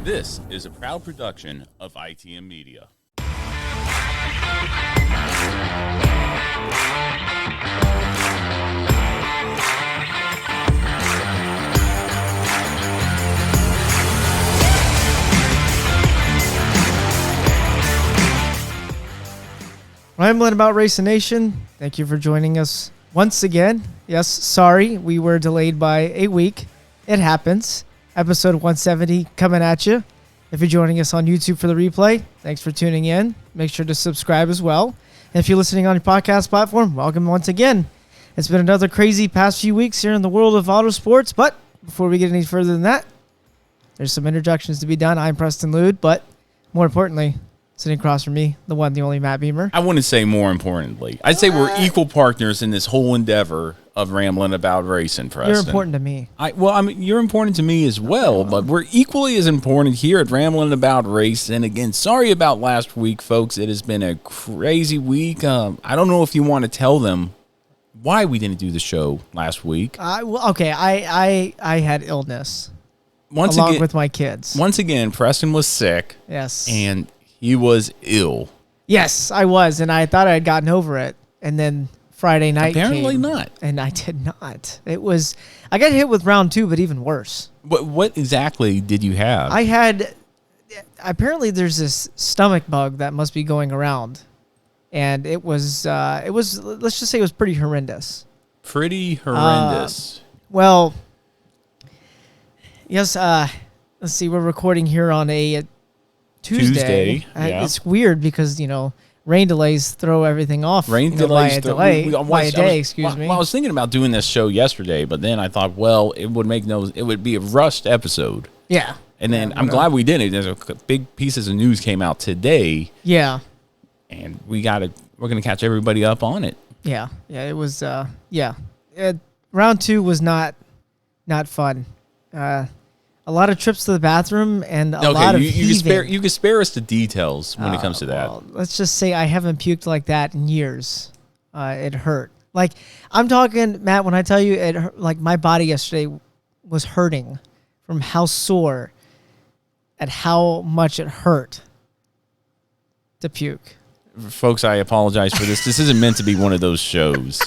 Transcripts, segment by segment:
This is a proud production of ITM Media. Ramblin about Racin Nation. Thank you for joining us once again. Yes, sorry, we were delayed by a week. It happens. Episode 170 coming at you. If you're joining us on YouTube for the replay, thanks for tuning in. Make sure to subscribe as well. And if you're listening on your podcast platform, welcome once again. It's been another crazy past few weeks here in the world of auto sports, but before we get any further than that, there's some introductions to be done. I'm Preston Lood, but more importantly, sitting across from me, the one, the only Matt Beamer. I wouldn't say more importantly. I'd say we're equal partners in this whole endeavor of rambling about racing, Preston. You're important to me. You're important to me as well, but we're equally as important here at Rambling About Racing. Again, sorry about last week, folks. It has been a crazy week. I don't know if you want to tell them why we didn't do the show last week. I had illness along with my kids. Once again, Preston was sick. Yes. And he was ill. Yes, I was, and I thought I had gotten over it. And then Friday night Apparently came, not. And I did not. I got hit with round 2, but even worse. What exactly did you have? Apparently there's this stomach bug that must be going around. And it was, let's just say it was pretty horrendous. Pretty horrendous. Well, yes, let's see, we're recording here on a Tuesday. Yeah. It's weird because, rain delays throw everything off. Rain delays by a day, excuse me. Well, I was thinking about doing this show yesterday, but then I thought, well, it would be a rushed episode. Yeah. And then I'm glad we did it. There's big pieces of news came out today. Yeah. And we're going to catch everybody up on it. Yeah. Yeah, it was round 2 was not fun. A lot of trips to the bathroom and a lot of heaving. You can spare us the details when it comes to that. Well, let's just say I haven't puked like that in years. It hurt. Like, I'm talking, Matt, when I tell you it hurt, like my body yesterday was hurting from how sore and how much it hurt to puke. Folks, I apologize for this. This isn't meant to be one of those shows.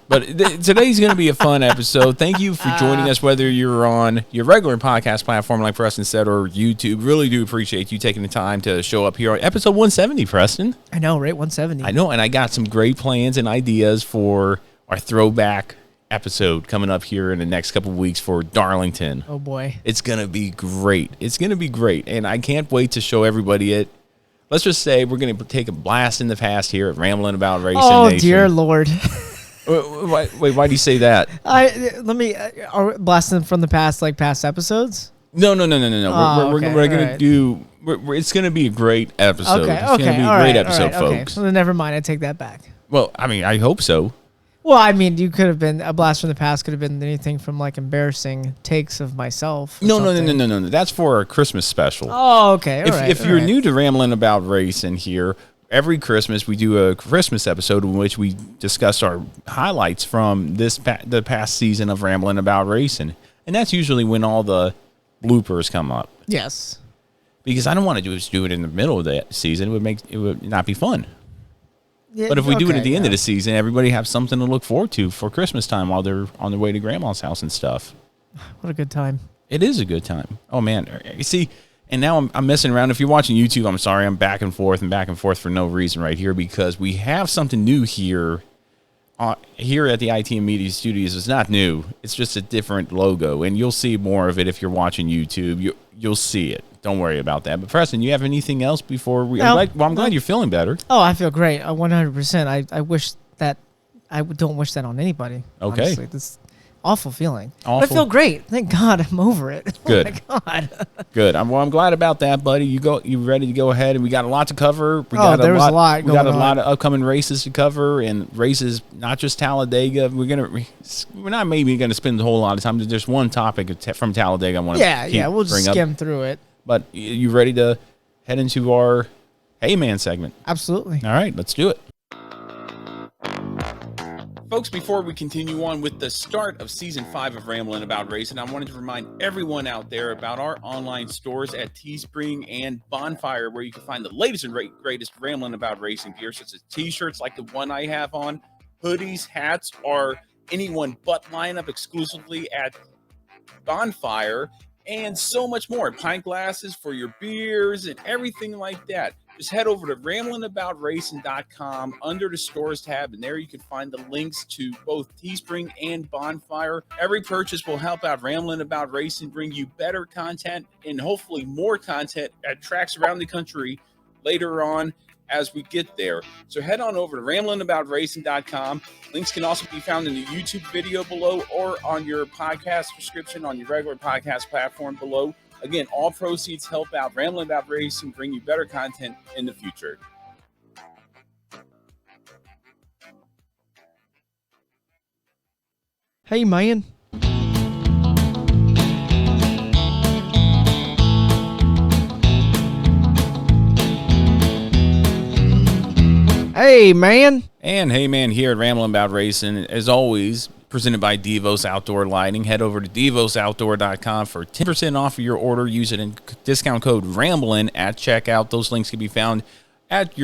But today's going to be a fun episode. Thank you for joining us, whether you're on your regular podcast platform like Preston said or YouTube. Really do appreciate you taking the time to show up here on episode 170, Preston. I know, right? 170. I know, and I got some great plans and ideas for our throwback episode coming up here in the next couple of weeks for Darlington. Oh, boy. It's going to be great. It's going to be great, and I can't wait to show everybody it. Let's just say we're going to take a blast in the past here at Rambling About Racing Nation. Oh, dear Lord. Wait, why do you say that? Are blasting from the past, like past episodes? No. Oh, we're going to do. It's going to be a great episode. Okay, it's going to be a great episode, folks. Okay. So then never mind. I take that back. Well, I mean, I hope so. Well, I mean, you could have been a blast from the past. Could have been anything from like embarrassing takes of myself. No. That's for our Christmas special. Oh, okay. If you're new to Rambling About Racing here. Every Christmas, we do a Christmas episode in which we discuss our highlights from the past season of Rambling About Racing. And that's usually when all the bloopers come up. Yes. Because I don't want to do it in the middle of the season. It would not be fun. Yeah, but if we do it at the end of the season, everybody have something to look forward to for Christmas time while they're on their way to Grandma's house and stuff. What a good time. It is a good time. Oh, man. You see... And now I'm messing around. If you're watching YouTube, I'm sorry. I'm back and forth for no reason right here because we have something new here. Here at the ITM Media Studios. It's not new. It's just a different logo, and you'll see more of it if you're watching YouTube. You'll see it. Don't worry about that. But Preston, you have anything else before we? No, I'm glad you're feeling better. Oh, I feel great. 100%. I wish that I don't wish that on anybody. Okay. Honestly. This awful feeling. Awful. But I feel great. Thank God I'm over it. Good. Oh my God. Good. I'm glad about that, buddy. You ready to go ahead? And we got a lot to cover. We got a lot of upcoming races to cover, and races not just Talladega. We're not maybe gonna spend a whole lot of time. There's one topic from Talladega I want to we'll just skim through it. But you ready to head into our Hey Man segment? Absolutely. All right, let's do it. Folks, before we continue on with the start of Season 5 of Ramblin' About Racing, I wanted to remind everyone out there about our online stores at Teespring and Bonfire, where you can find the latest and greatest Ramblin' About Racing gear, such as t-shirts like the one I have on, hoodies, hats, or anyone but lineup exclusively at Bonfire, and so much more. Pint glasses for your beers and everything like that. Just head over to ramblinaboutracin.com under the stores tab, and there you can find the links to both Teespring and Bonfire. Every purchase will help out Ramblin' About Racing, bring you better content and hopefully more content at tracks around the country later on as we get there. So head on over to ramblinaboutracin.com. Links can also be found in the YouTube video below or on your podcast subscription on your regular podcast platform below. Again, all proceeds help out Ramblin' About Racing, bring you better content in the future. Hey, man. Hey, man. And hey, man, here at Ramblin' About Racing, as always, presented by Devos Outdoor Lighting. Head over to devosoutdoor.com for 10% off of your order. Use it in discount code RAMBLIN at checkout. Those links can be found at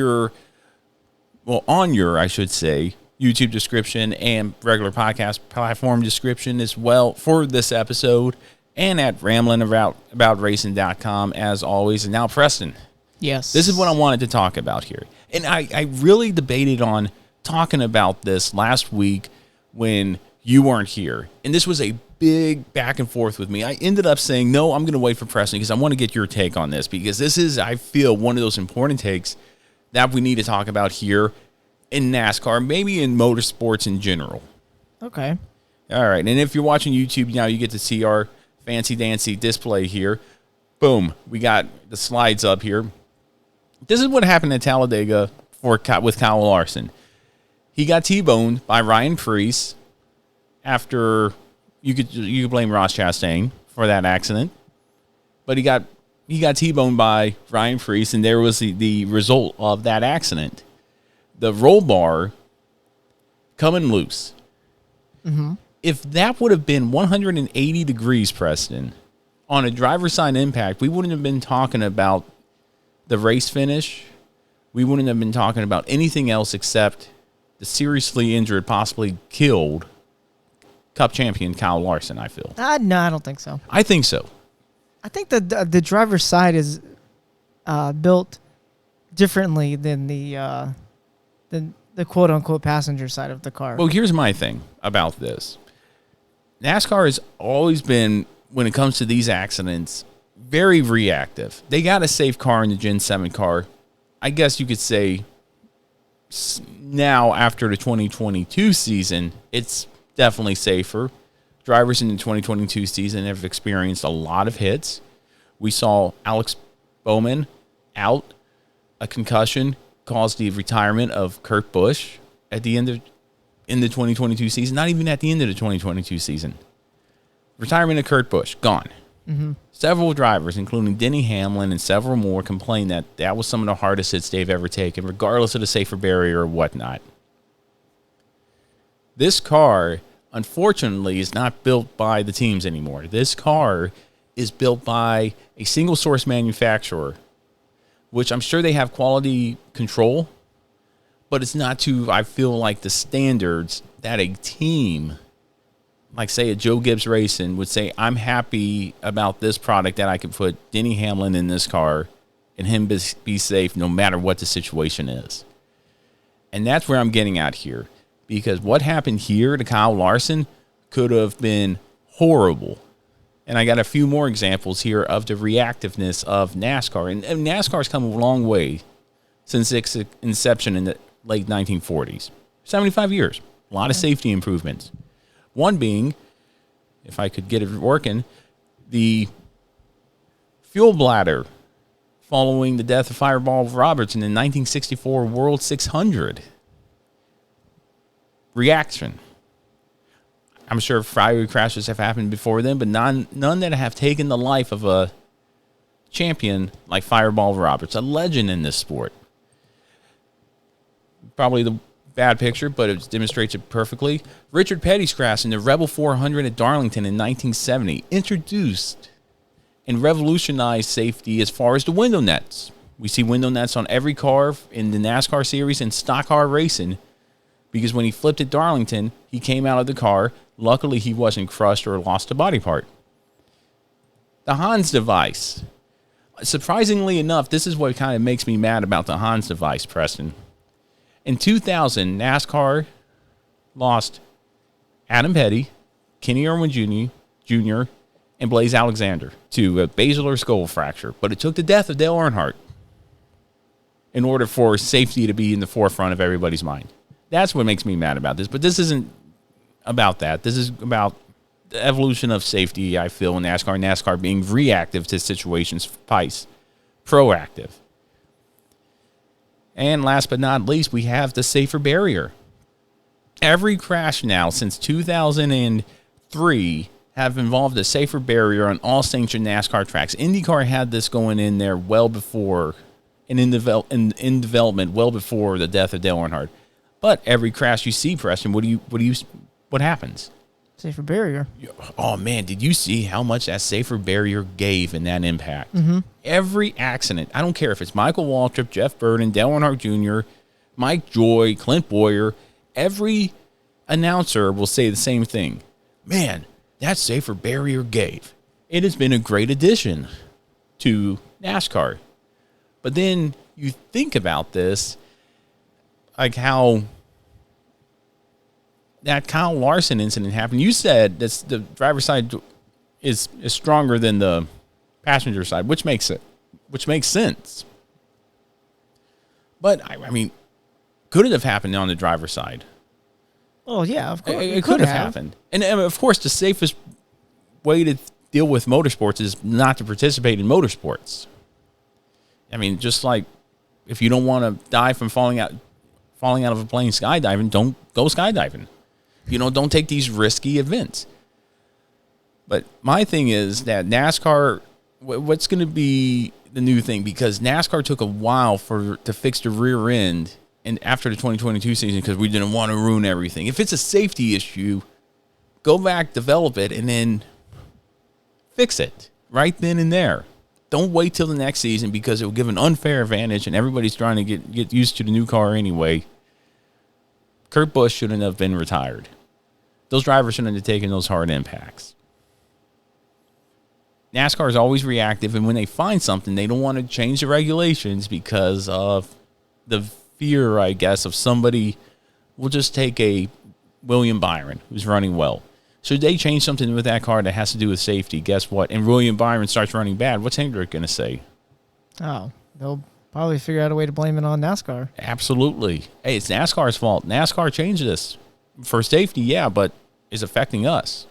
on your, I should say, YouTube description and regular podcast platform description as well for this episode, and at ramblinaboutracing.com as always. And now, Preston. Yes. This is what I wanted to talk about here. And I really debated on talking about this last week when you weren't here. And this was a big back and forth with me. I ended up saying, no, I'm going to wait for Preston because I want to get your take on this, because this is, I feel, one of those important takes that we need to talk about here in NASCAR, maybe in motorsports in general. Okay. All right. And if you're watching YouTube now, you get to see our fancy dancy display here. Boom. We got the slides up here. This is what happened at Talladega with Kyle Larson. He got T-boned by Ryan Preece after you could blame Ross Chastain for that accident, but he got T-boned by Ryan Preece, and there was the result of that accident. The roll bar coming loose. Mm-hmm. If that would have been 180 degrees, Preston, on a driver's side impact, we wouldn't have been talking about the race finish. We wouldn't have been talking about anything else except the seriously injured, possibly killed Cup champion Kyle Larson, I feel. No, I don't think so. I think so. I think the driver's side is built differently than the quote unquote passenger side of the car. Well, here's my thing about this. NASCAR has always been, when it comes to these accidents, very reactive. They got a safe car in the Gen 7 car. I guess you could say now, after the 2022 season, it's definitely safer. Drivers in the 2022 season have experienced a lot of hits. We saw Alex Bowman out. A concussion caused the retirement of Kurt Busch in the 2022 season. Not even at the end of the 2022 season. Retirement of Kurt Busch, gone. Mm-hmm. Several drivers, including Denny Hamlin and several more, complained that was some of the hardest hits they've ever taken, regardless of the safer barrier or whatnot. This car, unfortunately, is not built by the teams anymore. This car is built by a single-source manufacturer, which I'm sure they have quality control, but it's not to, I feel like, the standards that a team, like, say, a Joe Gibbs Racing would say, I'm happy about this product that I can put Denny Hamlin in this car and him be safe no matter what the situation is. And that's where I'm getting at here, because what happened here to Kyle Larson could have been horrible. And I got a few more examples here of the reactiveness of NASCAR. And NASCAR's come a long way since its inception in the late 1940s. 75 years. A lot of safety improvements. One being, if I could get it working, the fuel bladder following the death of Fireball Roberts in the 1964 World 600. Reaction. I'm sure fiery crashes have happened before then, but none that have taken the life of a champion like Fireball Roberts, a legend in this sport. Probably bad picture, but it demonstrates it perfectly. Richard Petty's crash in the Rebel 400 at Darlington in 1970 introduced and revolutionized safety as far as the window nets. We see window nets on every car in the NASCAR series and stock car racing, because when he flipped at Darlington, he came out of the car. Luckily, he wasn't crushed or lost a body part. The Hans device. Surprisingly enough, this is what kind of makes me mad about the Hans device, Preston. In 2000, NASCAR lost Adam Petty, Kenny Irwin Jr., and Blaze Alexander to a basilar skull fracture. But it took the death of Dale Earnhardt in order for safety to be in the forefront of everybody's mind. That's what makes me mad about this. But this isn't about that. This is about the evolution of safety, I feel, in NASCAR. NASCAR being reactive to situations, vice proactive. And last but not least, we have the safer barrier. Every crash now since 2003 have involved a safer barrier on all sanctioned NASCAR tracks. IndyCar had this going in there well before, and in development well before the death of Dale Earnhardt. But every crash you see, Preston, what happens? Safer barrier. Oh man, did you see how much that safer barrier gave in that impact? Mm-hmm. Every accident, I don't care if it's Michael Waltrip, Jeff Burton, Dale Earnhardt Jr., Mike Joy, Clint Boyer, every announcer will say the same thing. Man, that safer barrier gave. It has been a great addition to NASCAR. But then you think about this, like how that Kyle Larson incident happened. You said that the driver's side is stronger than the passenger side, which makes sense. But I mean, could it have happened on the driver's side? Oh yeah, of course it could have happened. And of course, the safest way to deal with motorsports is not to participate in motorsports. I mean, just like if you don't want to die from falling out of a plane skydiving, don't go skydiving. Don't take these risky events. But my thing is that NASCAR, what's going to be the new thing? Because NASCAR took a while to fix the rear end, and after the 2022 season, because we didn't want to ruin everything. If it's a safety issue, go back, develop it, and then fix it right then and there. Don't wait till the next season, because it will give an unfair advantage, and everybody's trying to get used to the new car anyway. Kurt Busch shouldn't have been retired. Those drivers shouldn't have taken those hard impacts. NASCAR is always reactive, and when they find something, they don't want to change the regulations because of the fear, I guess, of somebody. We'll just take a William Byron, who's running well. Should they change something with that car that has to do with safety, guess what? And William Byron starts running bad, what's Hendrick going to say? Oh, they'll probably figure out a way to blame it on NASCAR. Absolutely. Hey, it's NASCAR's fault. NASCAR changed this for safety, yeah, but it's affecting us.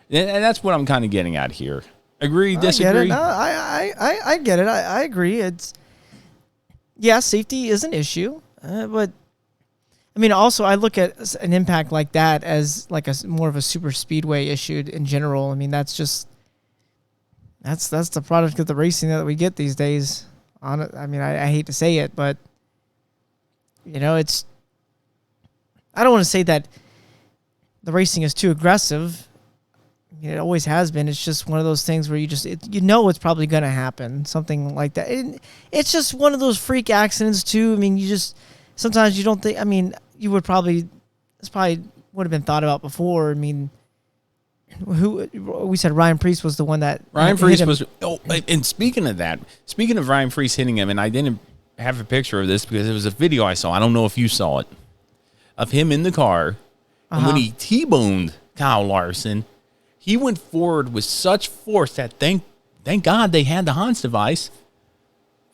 And that's what I'm kind of getting at here. Agree, disagree? I get it. No, I get it. I agree. Safety is an issue, but I mean, also I look at an impact like that as like more of a super speedway issue in general. I mean, that's the product of the racing that we get these days. I mean, I hate to say it, but it's. I don't want to say that the racing is too aggressive. It always has been. It's just one of those things where it's probably going to happen, something like that. It's just one of those freak accidents too. I mean, sometimes you don't think. I mean, this probably would have been thought about before. I mean, we said Ryan Preece was the one that Ryan Preece was. Oh, and speaking of Ryan Preece hitting him, and I didn't have a picture of this because it was a video I saw. I don't know if you saw it, of him in the car, and when he T-boned Kyle Larson. He went forward with such force that thank God they had the Hans device.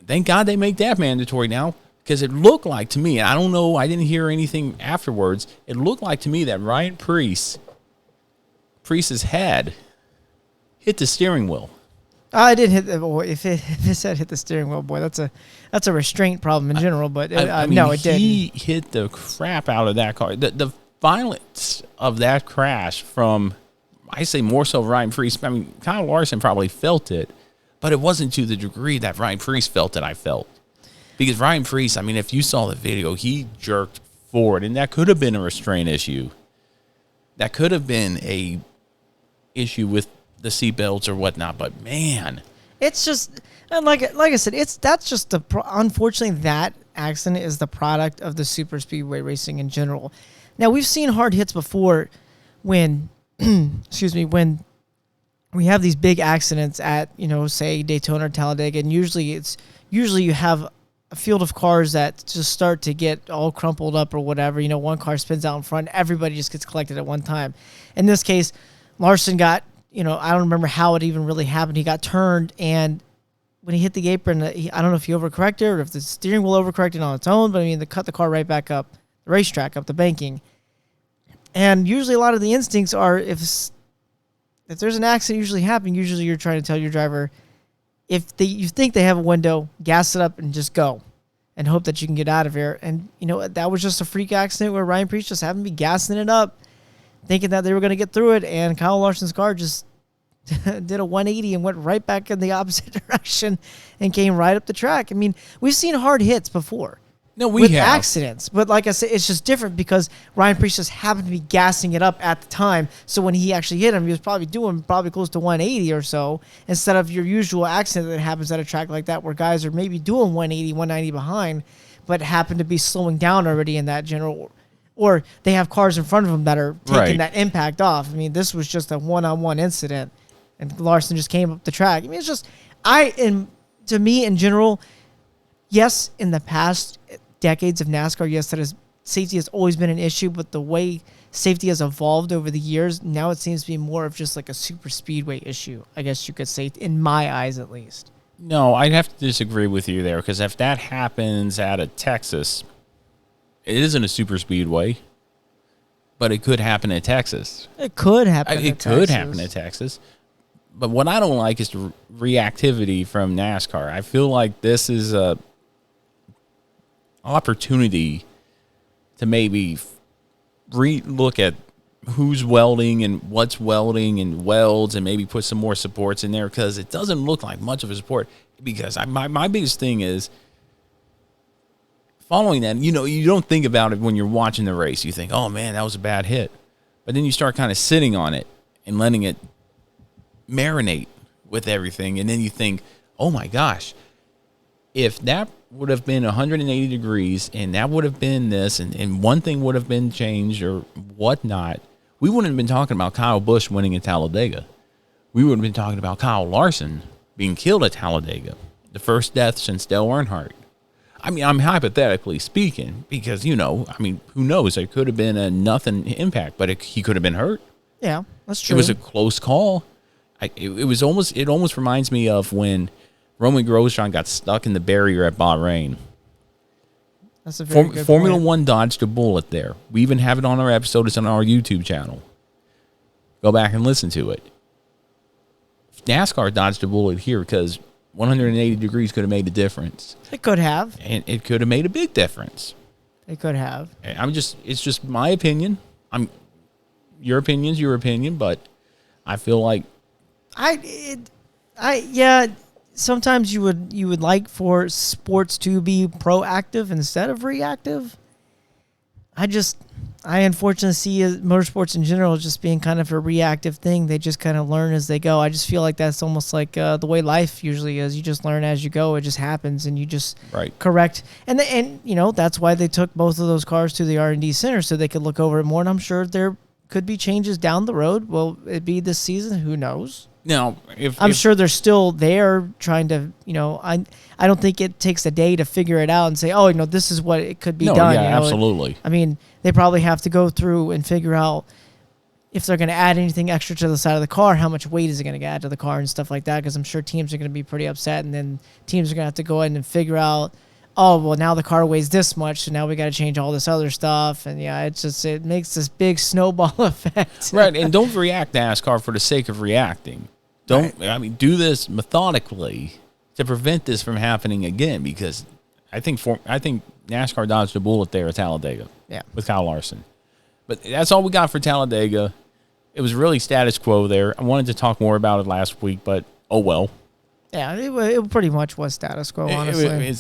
Thank God they make that mandatory now, because it looked like to me, I don't know, I didn't hear anything afterwards. It looked like to me that Ryan Preece's head hit the steering wheel. I didn't hit the boy. If it said hit the steering wheel, boy, that's a restraint problem in general. But no, it didn't. He hit the crap out of that car. The violence of that crash from. I say more so Ryan Preece. I mean, Kyle Larson probably felt it, but it wasn't to the degree that Ryan Preece felt it. I felt, because Ryan Preece, I mean, if you saw the video, he jerked forward, and that could have been a restraint issue. That could have been a issue with the seatbelts or whatnot. But man, it's just, and like I said, that's just unfortunately that accident is the product of the super speedway racing in general. Now we've seen hard hits before when, excuse me, when we have these big accidents at, say Daytona or Talladega, and usually you have a field of cars that just start to get all crumpled up or whatever. One car spins out in front, everybody just gets collected at one time. In this case, Larson got, I don't remember how it even really happened. He got turned, and when he hit the apron, I don't know if he overcorrected or if the steering wheel overcorrected on its own, but they cut the car right back up the racetrack, up the banking. And usually a lot of the instincts are if there's an accident usually happening, usually you're trying to tell your driver, if you think they have a window, gas it up and just go and hope that you can get out of here. And, that was just a freak accident where Ryan Preece just happened to be gassing it up, thinking that they were going to get through it, and Kyle Larson's car just did a 180 and went right back in the opposite direction and came right up the track. We've seen hard hits before. No, we with have accidents, but like I said, it's just different because Ryan Preece just happened to be gassing it up at the time. So when he actually hit him, he was probably doing close to 180 or so, instead of your usual accident that happens at a track like that where guys are maybe doing 180, 190 behind, but happen to be slowing down already in that general, or they have cars in front of them that are taking that impact off. This was just a one-on-one incident, and Larson just came up the track. It's just, to me in general, yes, in the past decades of NASCAR, yes, safety has always been an issue, but the way safety has evolved over the years, now it seems to be more of just like a super speedway issue, I guess you could say, in my eyes at least. No, I'd have to disagree with you there, because if that happens out of Texas, it isn't a super speedway, but it could happen in Texas. It could happen in Texas. But what I don't like is the reactivity from NASCAR. I feel like this is a opportunity to maybe look at who's welding and what's welding and welds, and maybe put some more supports in there, because it doesn't look like much of a support. Because my biggest thing is following that, you don't think about it when you're watching the race. You think, oh man, that was a bad hit. But then you start kind of sitting on it and letting it marinate with everything. And then you think, oh my gosh, if that would have been 180 degrees and that would have been this, and one thing would have been changed or whatnot, we wouldn't have been talking about Kyle Busch winning at Talladega. We would have been talking about Kyle Larson being killed at Talladega, the first death since Dale Earnhardt. I'm hypothetically speaking, because, who knows? It could have been a nothing impact, but he could have been hurt. Yeah, that's true. It was a close call. It almost reminds me of when Roman Grosjean got stuck in the barrier at Bahrain. That's a very good Formula point. One dodged a bullet there. We even have it on our episode. It's on our YouTube channel. Go back and listen to it. NASCAR dodged a bullet here because 180 degrees could have made a difference. It could have. And it could have made a big difference. It could have. It's just my opinion. Your opinion's your opinion, but I feel like sometimes you would like for sports to be proactive instead of reactive. I unfortunately see motorsports in general just being kind of a reactive thing. They just kind of learn as they go. I just feel like that's almost like the way life usually is. You just learn as you go. It just happens, and you just correct. And that's why they took both of those cars to the R&D center so they could look over it more. And I'm sure there could be changes down the road. Will it be this season? Who knows? No, I'm sure they're still there trying to, I don't think it takes a day to figure it out and say, oh, this is what it could be done. Yeah, absolutely. They probably have to go through and figure out if they're going to add anything extra to the side of the car, how much weight is it going to add to the car and stuff like that, because I'm sure teams are going to be pretty upset, and then teams are going to have to go ahead and figure out, oh, well, now the car weighs this much, so now we got to change all this other stuff. And yeah, it makes this big snowball effect. Right, and don't react NASCAR for the sake of reacting. Do this methodically to prevent this from happening again, because I think NASCAR dodged a bullet there at Talladega. Yeah, with Kyle Larson. But that's all we got for Talladega. It was really status quo there. I wanted to talk more about it last week, but oh well. Yeah, it pretty much was status quo, honestly.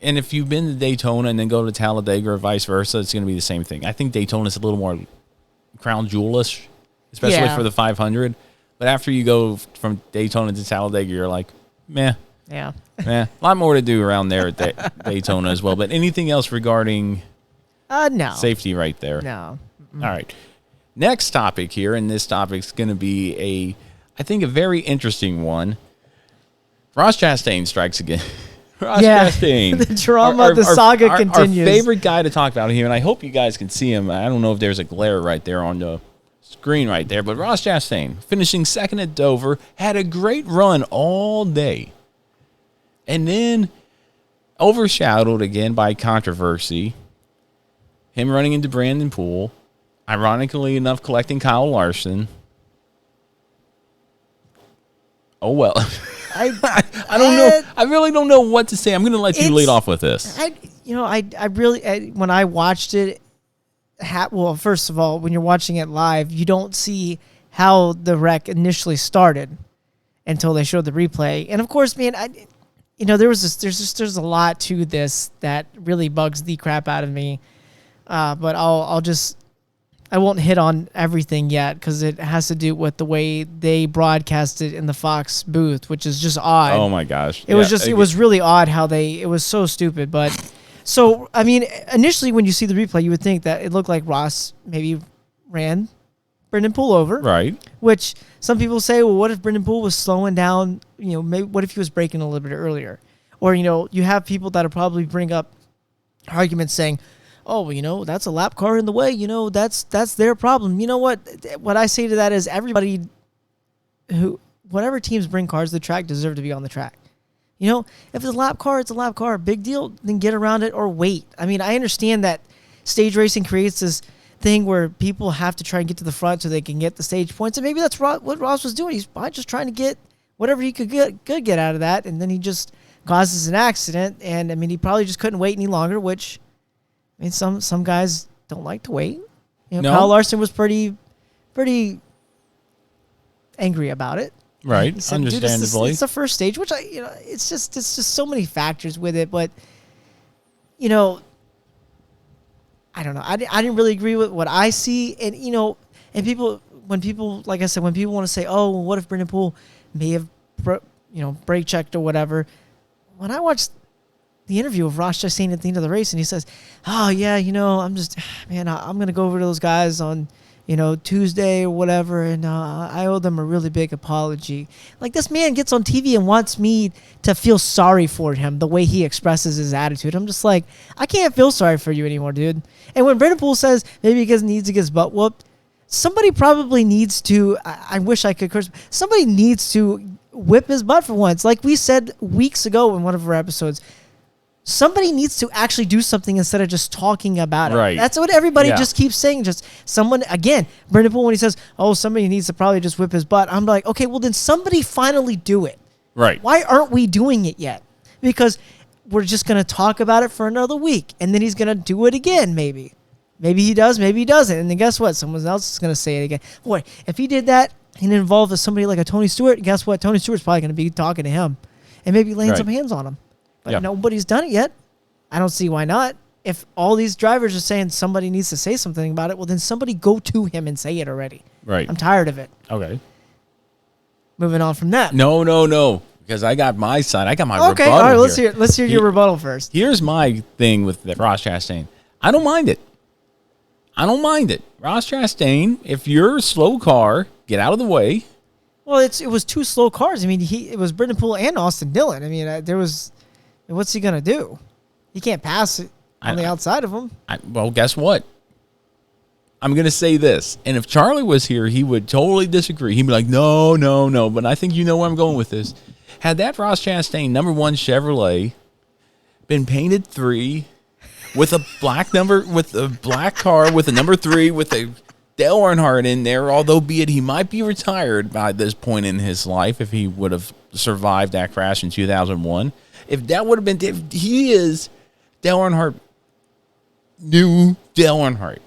and if you've been to Daytona and then go to Talladega or vice versa, it's going to be the same thing. I think Daytona's a little more crown jewelish, especially for the 500. But after you go from Daytona to Talladega, you're like, meh. Yeah. A lot more to do around there at Daytona as well. But anything else regarding no safety right there? No. All right. Next topic here, and this topic's going to be I think a very interesting one. Ross Chastain strikes again. Ross Chastain. The drama, the saga continues. Our favorite guy to talk about here, and I hope you guys can see him. I don't know if there's a glare right there on the screen right there, but Ross Chastain, finishing second at Dover, had a great run all day. And then overshadowed again by controversy. Him running into Brandon Poole. Ironically enough, collecting Kyle Larson. Oh, well. I don't know. I really don't know what to say. I'm going to let you lead off with this. I really, when I watched it, well, first of all, when you're watching it live, you don't see how the wreck initially started until they showed the replay. And of course, man, there's a lot to this that really bugs the crap out of me. But I won't hit on everything yet because it has to do with the way they broadcast it in the Fox booth, which is just odd. Oh my gosh. It was really odd how it was so stupid. But so, I mean, initially when you see the replay, you would think that it looked like Ross maybe ran Brendan Poole over. Right. Which some people say, well, what if Brendan Poole was slowing down? Maybe what if he was braking a little bit earlier? Or, you have people that'll probably bring up arguments saying, oh, well, that's a lap car in the way. That's their problem. You know what? What I say to that is everybody whatever teams bring cars to the track deserve to be on the track. If it's a lap car, it's a lap car. Big deal. Then get around it or wait. I mean, I understand that stage racing creates this thing where people have to try and get to the front so they can get the stage points. And maybe that's what Ross was doing. He's probably just trying to get whatever he could get out of that. And then he just causes an accident. And, I mean, he probably just couldn't wait any longer, which... I mean, some guys don't like to wait. No. Kyle Larson was pretty angry about it. Right, said, understandably. It's the first stage, which it's just so many factors with it. But I don't know. I didn't really agree with what I see, and and when people like I said, when people want to say, oh, well, what if Brendan Poole may have brake checked or whatever? When I watched the interview of Ross Chastain at the end of the race, and he says, oh, yeah, I'm going to go over to those guys on, Tuesday or whatever, and I owe them a really big apology. Like, this man gets on TV and wants me to feel sorry for him, the way he expresses his attitude. I'm just like, I can't feel sorry for you anymore, dude. And when Brendan Poole says maybe he needs to get his butt whooped, somebody probably needs to, I wish I could curse, somebody needs to whip his butt for once. Like we said weeks ago in one of our episodes, somebody needs to actually do something instead of just talking about it. Right. That's what everybody just keeps saying. Just someone, again, Brendan Poole, when he says, oh, somebody needs to probably just whip his butt, I'm like, okay, well, then somebody finally do it. Right. Why aren't we doing it yet? Because we're just going to talk about it for another week, and then he's going to do it again, maybe. Maybe he does, maybe he doesn't. And then guess what? Someone else is going to say it again. Boy, if he did that and involved somebody like a Tony Stewart, guess what? Tony Stewart's probably going to be talking to him and maybe laying some hands on him. But nobody's done it yet. I don't see why not. If all these drivers are saying somebody needs to say something about it, well, then somebody go to him and say it already. Right. I'm tired of it. Okay. Moving on from that. No. Because I got my side. I got my rebuttal. Okay, all right, let's hear your rebuttal first. Here's my thing with the Ross Chastain. I don't mind it. Ross Chastain, if you're a slow car, get out of the way. Well, it was two slow cars. I mean, it was Brendan Poole and Austin Dillon. I mean, what's he going to do? He can't pass it on the outside of him. Well, guess what? I'm going to say this. And if Charlie was here, he would totally disagree. He'd be like, no. But I think you know where I'm going with this. Had that Ross Chastain number 1 Chevrolet been painted 3 with a black car with a number 3 with a Dale Earnhardt in there, although be it he might be retired by this point in his life if he would have survived that crash in 2001. If that would have been, if he is Dale Earnhardt, new Dale Earnhardt,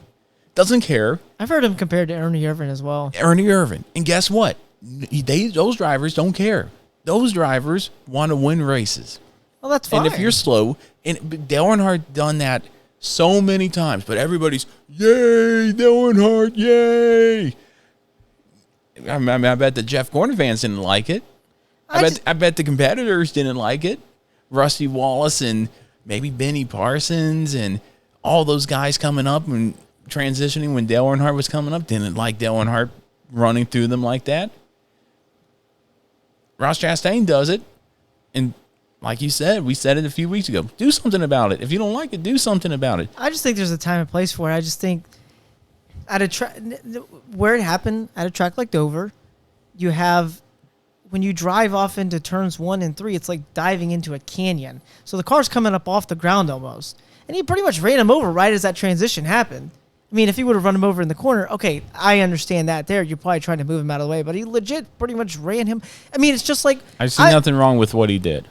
doesn't care. I've heard him compared to Ernie Irvan as well. Ernie Irvan. And guess what? Those drivers don't care. Those drivers want to win races. Well, that's fine. And if you're slow, but Dale Earnhardt done that so many times, but everybody's, yay, Dale Earnhardt, yay. I bet the Jeff Gordon fans didn't like it. I bet the competitors didn't like it. Rusty Wallace and maybe Benny Parsons and all those guys coming up and transitioning when Dale Earnhardt was coming up didn't like Dale Earnhardt running through them like that. Ross Chastain does it. And like you said, we said it a few weeks ago. Do something about it. If you don't like it, do something about it. I just think there's a time and place for it. I just think at a track where it happened, at a track like Dover, you have, when you drive off into turns 1 and 3, it's like diving into a canyon. So the car's coming up off the ground almost. And he pretty much ran him over right as that transition happened. I mean, if he would have run him over in the corner, okay, I understand that there. You're probably trying to move him out of the way, but he legit pretty much ran him. I mean, it's just like... I see nothing wrong with what he did.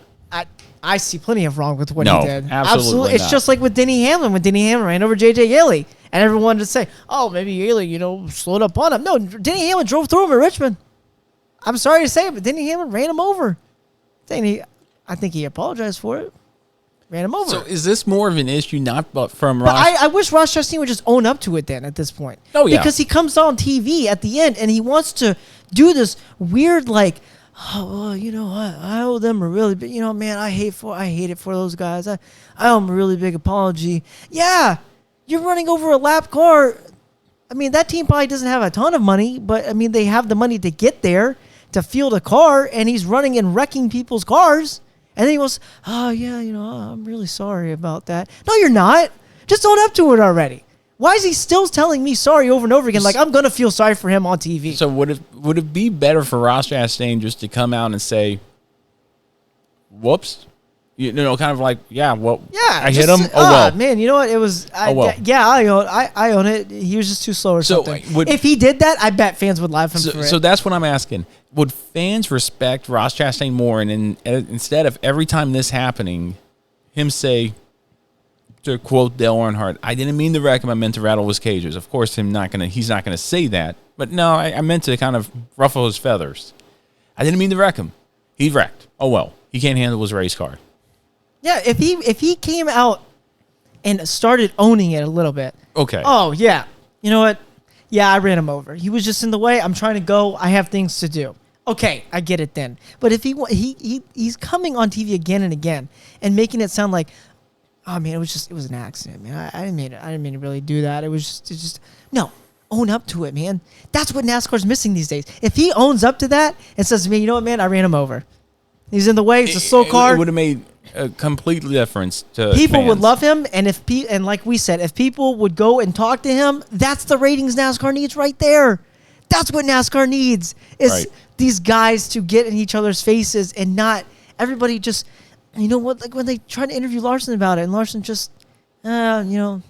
I see plenty of wrong with what he did. Absolutely It's not. just like with Denny Hamlin, when Denny Hamlin ran over J.J. Yeley. And everyone wanted to say, oh, maybe Yeley, slowed up on him. No, Denny Hamlin drove through him at Richmond. I'm sorry to say it, but Denny Hamlin ran him over. I think he apologized for it. Ran him over. So is this more of an issue not from Ross? I wish Ross Chastain would just own up to it then at this point. Oh, yeah. Because he comes on TV at the end and he wants to do this weird like, oh, well, I owe them a really big, man, I hate it for those guys. I owe them a really big apology. Yeah, you're running over a lap car. I mean, that team probably doesn't have a ton of money, but I mean, they have the money to get there to field a car, and he's running and wrecking people's cars. And then he goes, oh, yeah, I'm really sorry about that. No, you're not. Just own up to it already. Why is he still telling me sorry over and over again? Like, I'm going to feel sorry for him on TV. So would it be better for Ross Chastain just to come out and say, whoops? Kind of like, I hit him. Oh, well. Man, you know what? It was, I own it. He was just too slow or something. If he did that, I bet fans would laugh him for it. So that's what I'm asking. Would fans respect Ross Chastain more, and instead of every time this happening, him say, to quote Dale Earnhardt, I didn't mean to wreck him, I meant to rattle his cages. Of course, he's not gonna say that. But no, I meant to kind of ruffle his feathers. I didn't mean to wreck him. He wrecked. Oh well. He can't handle his race car. Yeah, if he came out and started owning it a little bit. Okay. Oh yeah. You know what? Yeah, I ran him over. He was just in the way. I'm trying to go. I have things to do. Okay, I get it then. But if he's coming on TV again and again and making it sound like, oh man, it was an accident, man. I didn't mean to really do that. It just no. Own up to it, man. That's what NASCAR's missing these days. If he owns up to that and says to me, you know what, man, I ran him over. He's in the way. It's a slow car. It would have made a complete difference to people fans. would love him, and and like we said, if people would go and talk to him, that's the ratings NASCAR needs right there. That's what NASCAR needs is these guys to get in each other's faces and not everybody just, like when they tried to interview Larson about it, and Larson just, didn't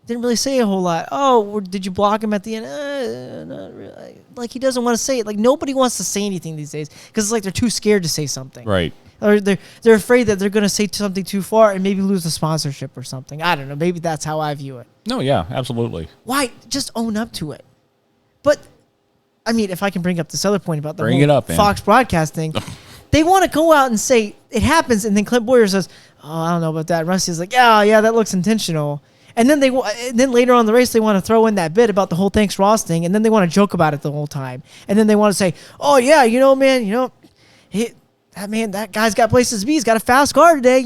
really say a whole lot. Oh, did you block him at the end? Not really. Like, he doesn't want to say it. Like, nobody wants to say anything these days because it's like they're too scared to say something. Right. Or they're afraid that they're going to say something too far and maybe lose the sponsorship or something. I don't know. Maybe that's how I view it. No, yeah, absolutely. Why? Just own up to it. But, I mean, if I can bring up this other point about the Fox broadcasting, they want to go out and say it happens, and then Clint Boyer says, oh, I don't know about that. And Rusty's like, yeah, that looks intentional. And then then later on in the race, they want to throw in that bit about the whole thanks Ross thing, and then they want to joke about it the whole time. And then they want to say, oh, yeah, man, that guy's got places to be. He's got a fast car today,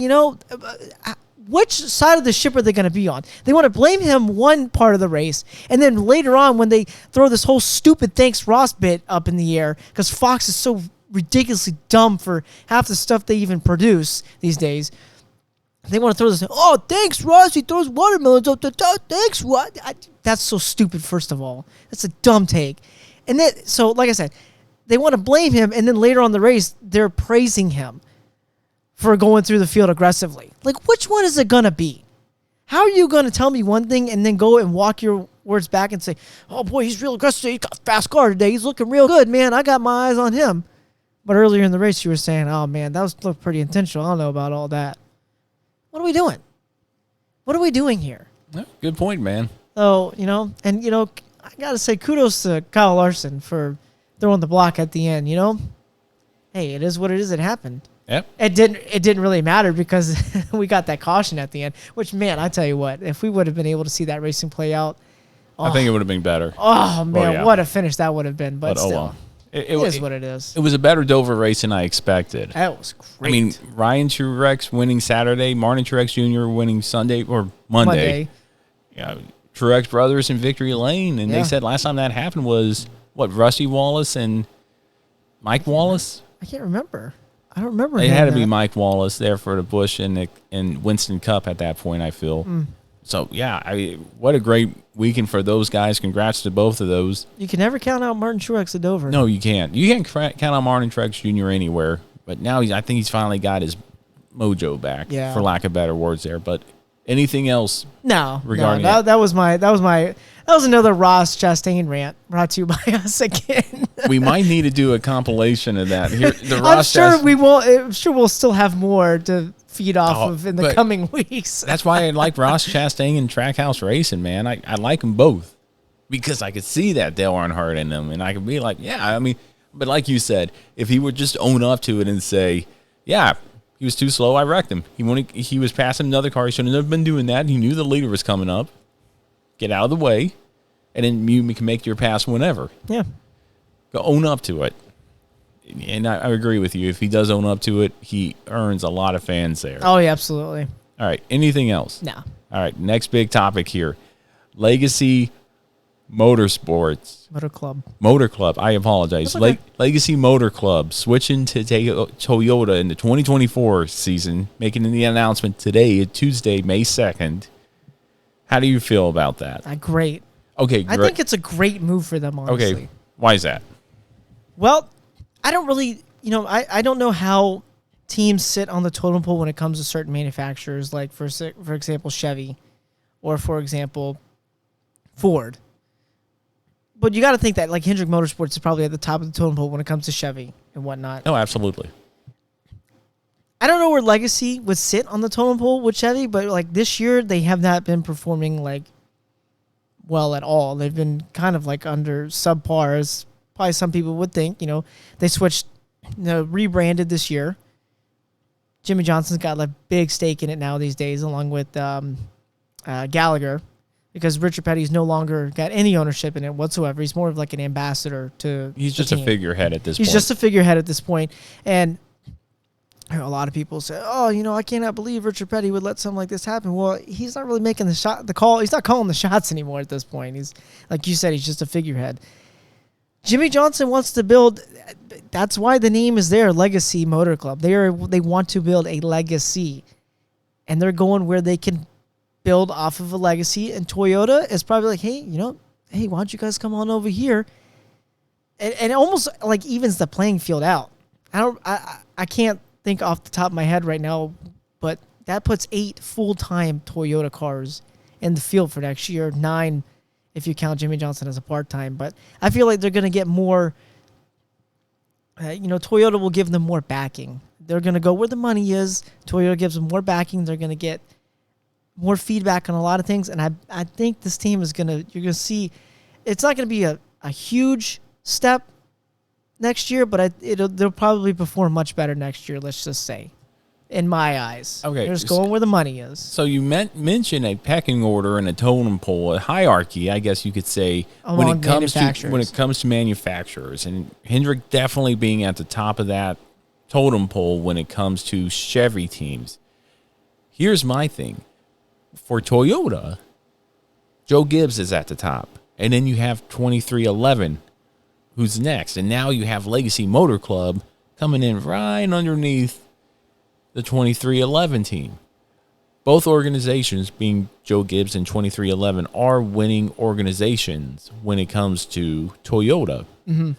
Which side of the ship are they going to be on? They want to blame him one part of the race, and then later on when they throw this whole stupid thanks Ross bit up in the air, because Fox is so ridiculously dumb for half the stuff they even produce these days, they want to throw this, oh, thanks, Ross. He throws watermelons up the top. Thanks, what? That's so stupid, first of all. That's a dumb take. And then, so, like I said, they want to blame him, and then later on in the race, they're praising him for going through the field aggressively. Like, which one is it going to be? How are you going to tell me one thing and then go and walk your words back and say, oh, boy, he's real aggressive. He's got a fast car today. He's looking real good, man. I got my eyes on him. But earlier in the race, you were saying, oh, man, that looked pretty intentional. I don't know about all that. What are we doing? What are we doing here? Good point, man. So, I got to say kudos to Kyle Larson for throwing the block at the end, Hey, it is what it is. It happened. Yep. It didn't really matter because we got that caution at the end. Which, man, I tell you what, if we would have been able to see that racing play out, I think it would have been better. Oh man, what a finish that would have been! But still, well. It is what it is. It was a better Dover race than I expected. That was great. I mean, Ryan Truex winning Saturday, Martin Truex Jr. winning Sunday or Monday. Yeah, Truex brothers in victory lane, and they said last time that happened was what, Rusty Wallace and Mike Wallace. I can't remember. I don't remember. It had to be Mike Wallace there for the Busch and Winston Cup at that point, I feel. So, yeah, what a great weekend for those guys. Congrats to both of those. You can never count out Martin Truex at Dover. No, you can't. You can't count out Martin Truex Jr. anywhere. But now I think he's finally got his mojo back, for lack of better words there. But anything else? No, that was another Ross Chastain rant brought to you by us again. We might need to do a compilation of that. Here, I'm sure we'll still have more to feed off of in the coming weeks. That's why I like Ross Chastain and Trackhouse Racing, man. I like them both because I could see that Dale Earnhardt in them, and I could be like, but like you said, if he would just own up to it and say, yeah, he was too slow, I wrecked him. He was passing another car. He shouldn't have been doing that. He knew the leader was coming up. Get out of the way, and then you can make your pass whenever. Yeah. Go own up to it. And I agree with you. If he does own up to it, he earns a lot of fans there. Oh, yeah, absolutely. All right. Anything else? No. All right. Next big topic here. Legacy Motorsports. Motor Club. I apologize. Okay. Legacy Motor Club switching to Toyota in the 2024 season, making the announcement today, Tuesday, May 2nd. How do you feel about that? Great. Okay, great. I think it's a great move for them, honestly. Okay. Why is that? Well, I don't really, I don't know how teams sit on the totem pole when it comes to certain manufacturers, like, for example, Chevy or, for example, Ford. But you got to think that, like, Hendrick Motorsports is probably at the top of the totem pole when it comes to Chevy and whatnot. Oh, absolutely. I don't know where Legacy would sit on the totem pole with Chevy, but, like, this year they have not been performing, like, well at all. They've been kind of, like, under subpar, as probably some people would think. They switched, rebranded this year. Jimmy Johnson's got a big stake in it now these days, along with Gallagher, because Richard Petty's no longer got any ownership in it whatsoever. He's more of like an ambassador to He's just a figurehead at this point. He's just a figurehead at this point. And a lot of people say, I cannot believe Richard Petty would let something like this happen. Well, he's not really making the call. He's not calling the shots anymore at this point. He's, like you said, he's just a figurehead. Jimmy Johnson wants to build. That's why the name is there, Legacy Motor Club. They want to build a legacy, and they're going where they can build off of a legacy. And Toyota is probably like, hey, why don't you guys come on over here? And it almost like evens the playing field out. I can't think off the top of my head right now, but that puts 8 full-time Toyota cars in the field for next year. 9 if you count Jimmy Johnson as a part-time. But I feel like they're going to get more, Toyota will give them more backing. They're going to go where the money is. Toyota gives them more backing. They're going to get more feedback on a lot of things. And I think this team you're going to see, it's not going to be a huge step next year, but they'll probably perform much better next year, let's just say, in my eyes. Okay. They're just going where the money is. So you mentioned a pecking order and a totem pole, a hierarchy, I guess you could say, when it comes to manufacturers. And Hendrick definitely being at the top of that totem pole when it comes to Chevy teams. Here's my thing. For Toyota, Joe Gibbs is at the top. And then you have 2311, who's next. And now you have Legacy Motor Club coming in right underneath the 2311 team. Both organizations, being Joe Gibbs and 2311, are winning organizations when it comes to Toyota. Mm-hmm.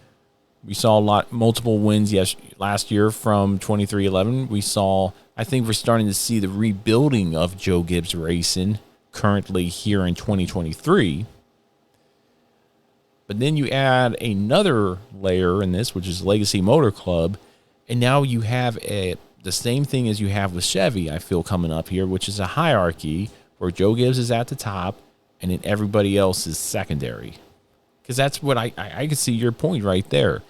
We saw multiple wins last year from 2311. I think we're starting to see the rebuilding of Joe Gibbs Racing currently here in 2023. But then you add another layer in this, which is Legacy Motor Club, and now you have the same thing as you have with Chevy, I feel, coming up here, which is a hierarchy where Joe Gibbs is at the top and then everybody else is secondary. Because that's what I can see your point right there.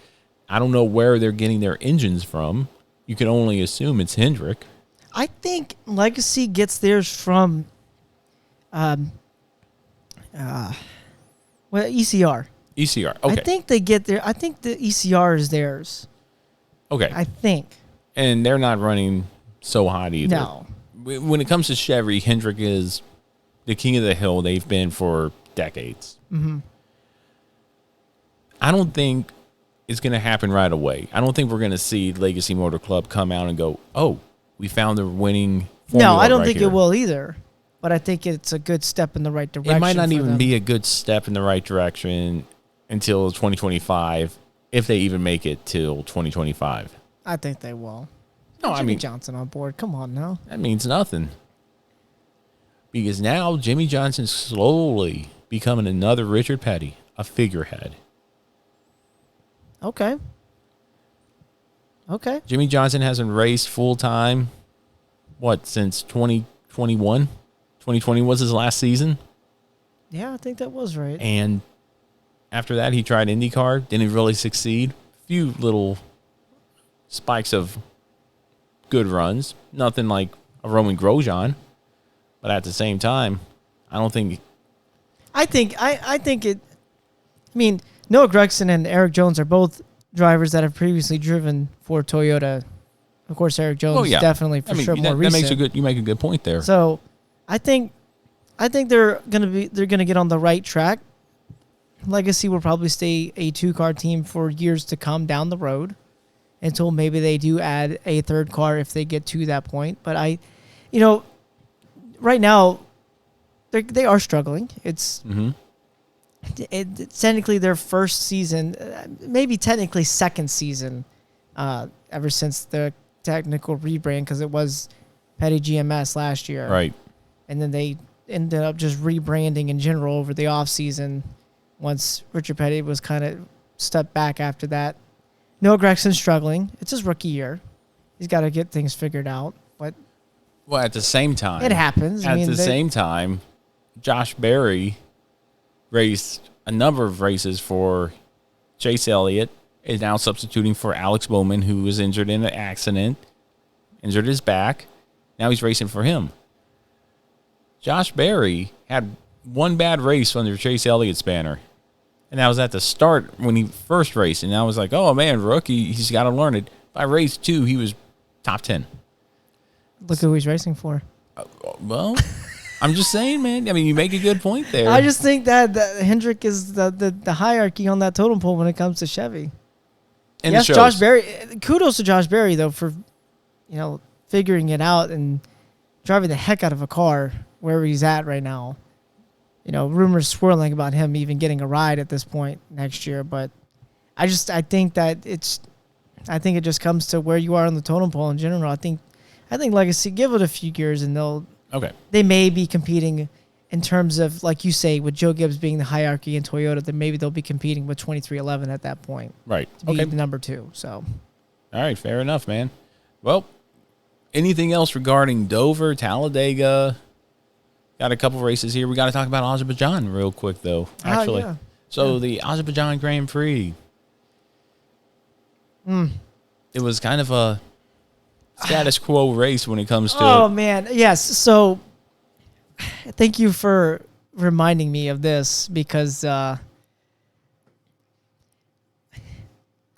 I don't know where they're getting their engines from. you can only assume it's Hendrick. I think Legacy gets theirs from ECR. ECR. Okay. I think they get there. I think the ECR is theirs. Okay. I think. And they're not running so hot either. No. When it comes to Chevy, Hendrick is the king of the hill. They've been for decades. Mm-hmm. I don't think it's going to happen right away. I don't think we're going to see Legacy Motor Club come out and go, oh, we found the winning formula. No, I don't right think here. it will either. But I think it's a good step in the right direction. It might not for even them. be a good step in the right direction until 2025, if they even make it till 2025. I think they will. No, Jimmy Johnson on board. Come on now. That means nothing. Because now Jimmy Johnson's slowly becoming another Richard Petty, a figurehead. Okay. Jimmy Johnson hasn't raced full time, since 2021? 2020 was his last season. Yeah, I think that was right. And after that, he tried IndyCar, didn't really succeed. A few little spikes of good runs, nothing like a Roman Grosjean. But at the same time, I think it. I mean, Noah Gragson and Eric Jones are both drivers that have previously driven for Toyota. Of course, Eric Jones definitely sure more recent. You make a good point there. So, I think they're gonna get on the right track. Legacy will probably stay a 2-car team for years to come down the road, until maybe they do add a 3rd car if they get to that point. But right now, they are struggling. It's technically their first season, maybe technically second season, ever since the technical rebrand, because it was Petty GMS last year. Right. And then they ended up just rebranding in general over the offseason once Richard Petty was kind of stepped back after that. Noah Gregson's struggling. It's his rookie year. He's got to get things figured out. But at the same time, it happens. At the same time, Josh Berry raced a number of races for Chase Elliott, is now substituting for Alex Bowman, who was injured in an accident, injured his back. Now he's racing for him. Josh Berry had one bad race under Chase Elliott's banner, and that was at the start when he first raced. And I was like, oh, man, rookie, he's got to learn it. By race 2, he was top 10. Look who he's racing for. Well, I'm just saying, man. I mean, you make a good point there. I just think that Hendrick is the hierarchy on that totem pole when it comes to Chevy. And yes, Josh Berry. Kudos to Josh Berry, though, for figuring it out and driving the heck out of a car where he's at right now. Rumors swirling about him even getting a ride at this point next year. But I think it just comes to where you are on the totem pole in general. I think Legacy, give it a few years and they may be competing in terms of, like you say, with Joe Gibbs being the hierarchy in Toyota, then maybe they'll be competing with 2311 at that point. Right. To be the number 2. So. All right. Fair enough, man. Well, anything else regarding Dover, Talladega? Got a couple races here. We got to talk about Azerbaijan real quick, though, actually. Yeah. So the Azerbijan Grand Prix. It was kind of a status quo race when it comes to Oh, man. Yes. So thank you for reminding me of this because I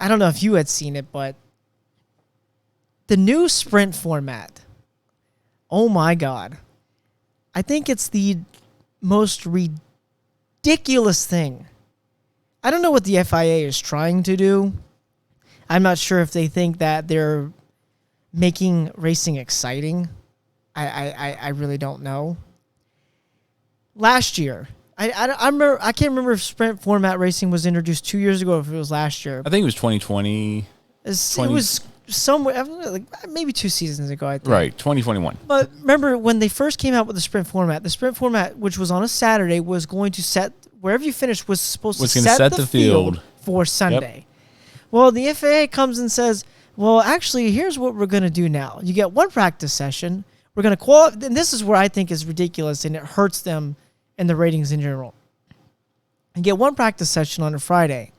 don't know if you had seen it, but the new sprint format, oh my God. I think it's the most ridiculous thing. I don't know what the FIA is trying to do. I'm not sure if they think that they're making racing exciting. I really don't know. Last year, I can't remember if sprint format racing was introduced 2 years ago or if it was last year. I think it was 2020. It was somewhere, like maybe 2 seasons ago, I think. Right, 2021. But remember when they first came out with the sprint format, which was on a Saturday, was going to set, wherever you finished, was supposed to set the field for Sunday. Yep. Well, the FAA comes and says, well, actually, here's what we're going to do now. You get one practice session. We're going to qualify. And this is where I think is ridiculous, and it hurts them in the ratings in general. You get one practice session on a Friday.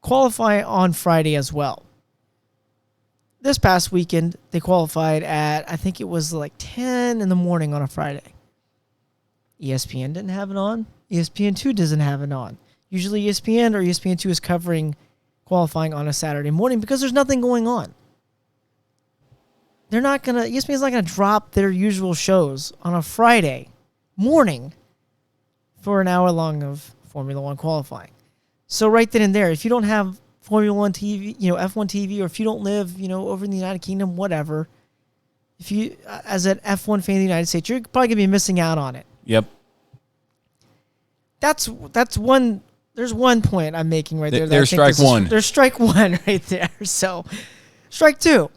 Qualify on Friday as well. this past weekend, they qualified at, I think it was like 10 in the morning on a Friday. ESPN didn't have it on. ESPN2 doesn't have it on. Usually ESPN or ESPN2 is covering qualifying on a Saturday morning because there's nothing going on. ESPN's not going to drop their usual shows on a Friday morning for an hour long of Formula One qualifying. So right then and there, if you don't have Formula One TV, F1 TV, or if you don't live, over in the United Kingdom, whatever, if you, as an F1 fan of the United States, you're probably going to be missing out on it. Yep. That's one. There's one point I'm making right there. There's strike one. There's strike one right there. So, strike two.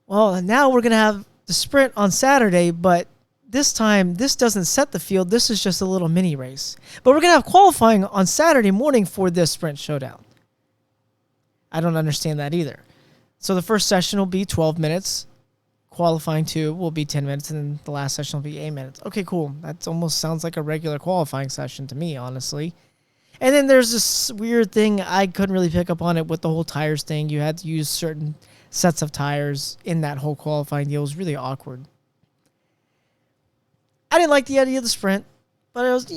Well, now we're going to have the sprint on Saturday, but this time, this doesn't set the field. This is just a little mini race. But we're going to have qualifying on Saturday morning for this sprint showdown. I don't understand that either. So the first session will be 12 minutes. Qualifying 2 will be 10 minutes, and then the last session will be 8 minutes. Okay, cool. That almost sounds like a regular qualifying session to me, honestly. And then there's this weird thing. I couldn't really pick up on it with the whole tires thing. You had to use certain sets of tires in that whole qualifying deal. It was really awkward. I didn't like the idea of the sprint, but I was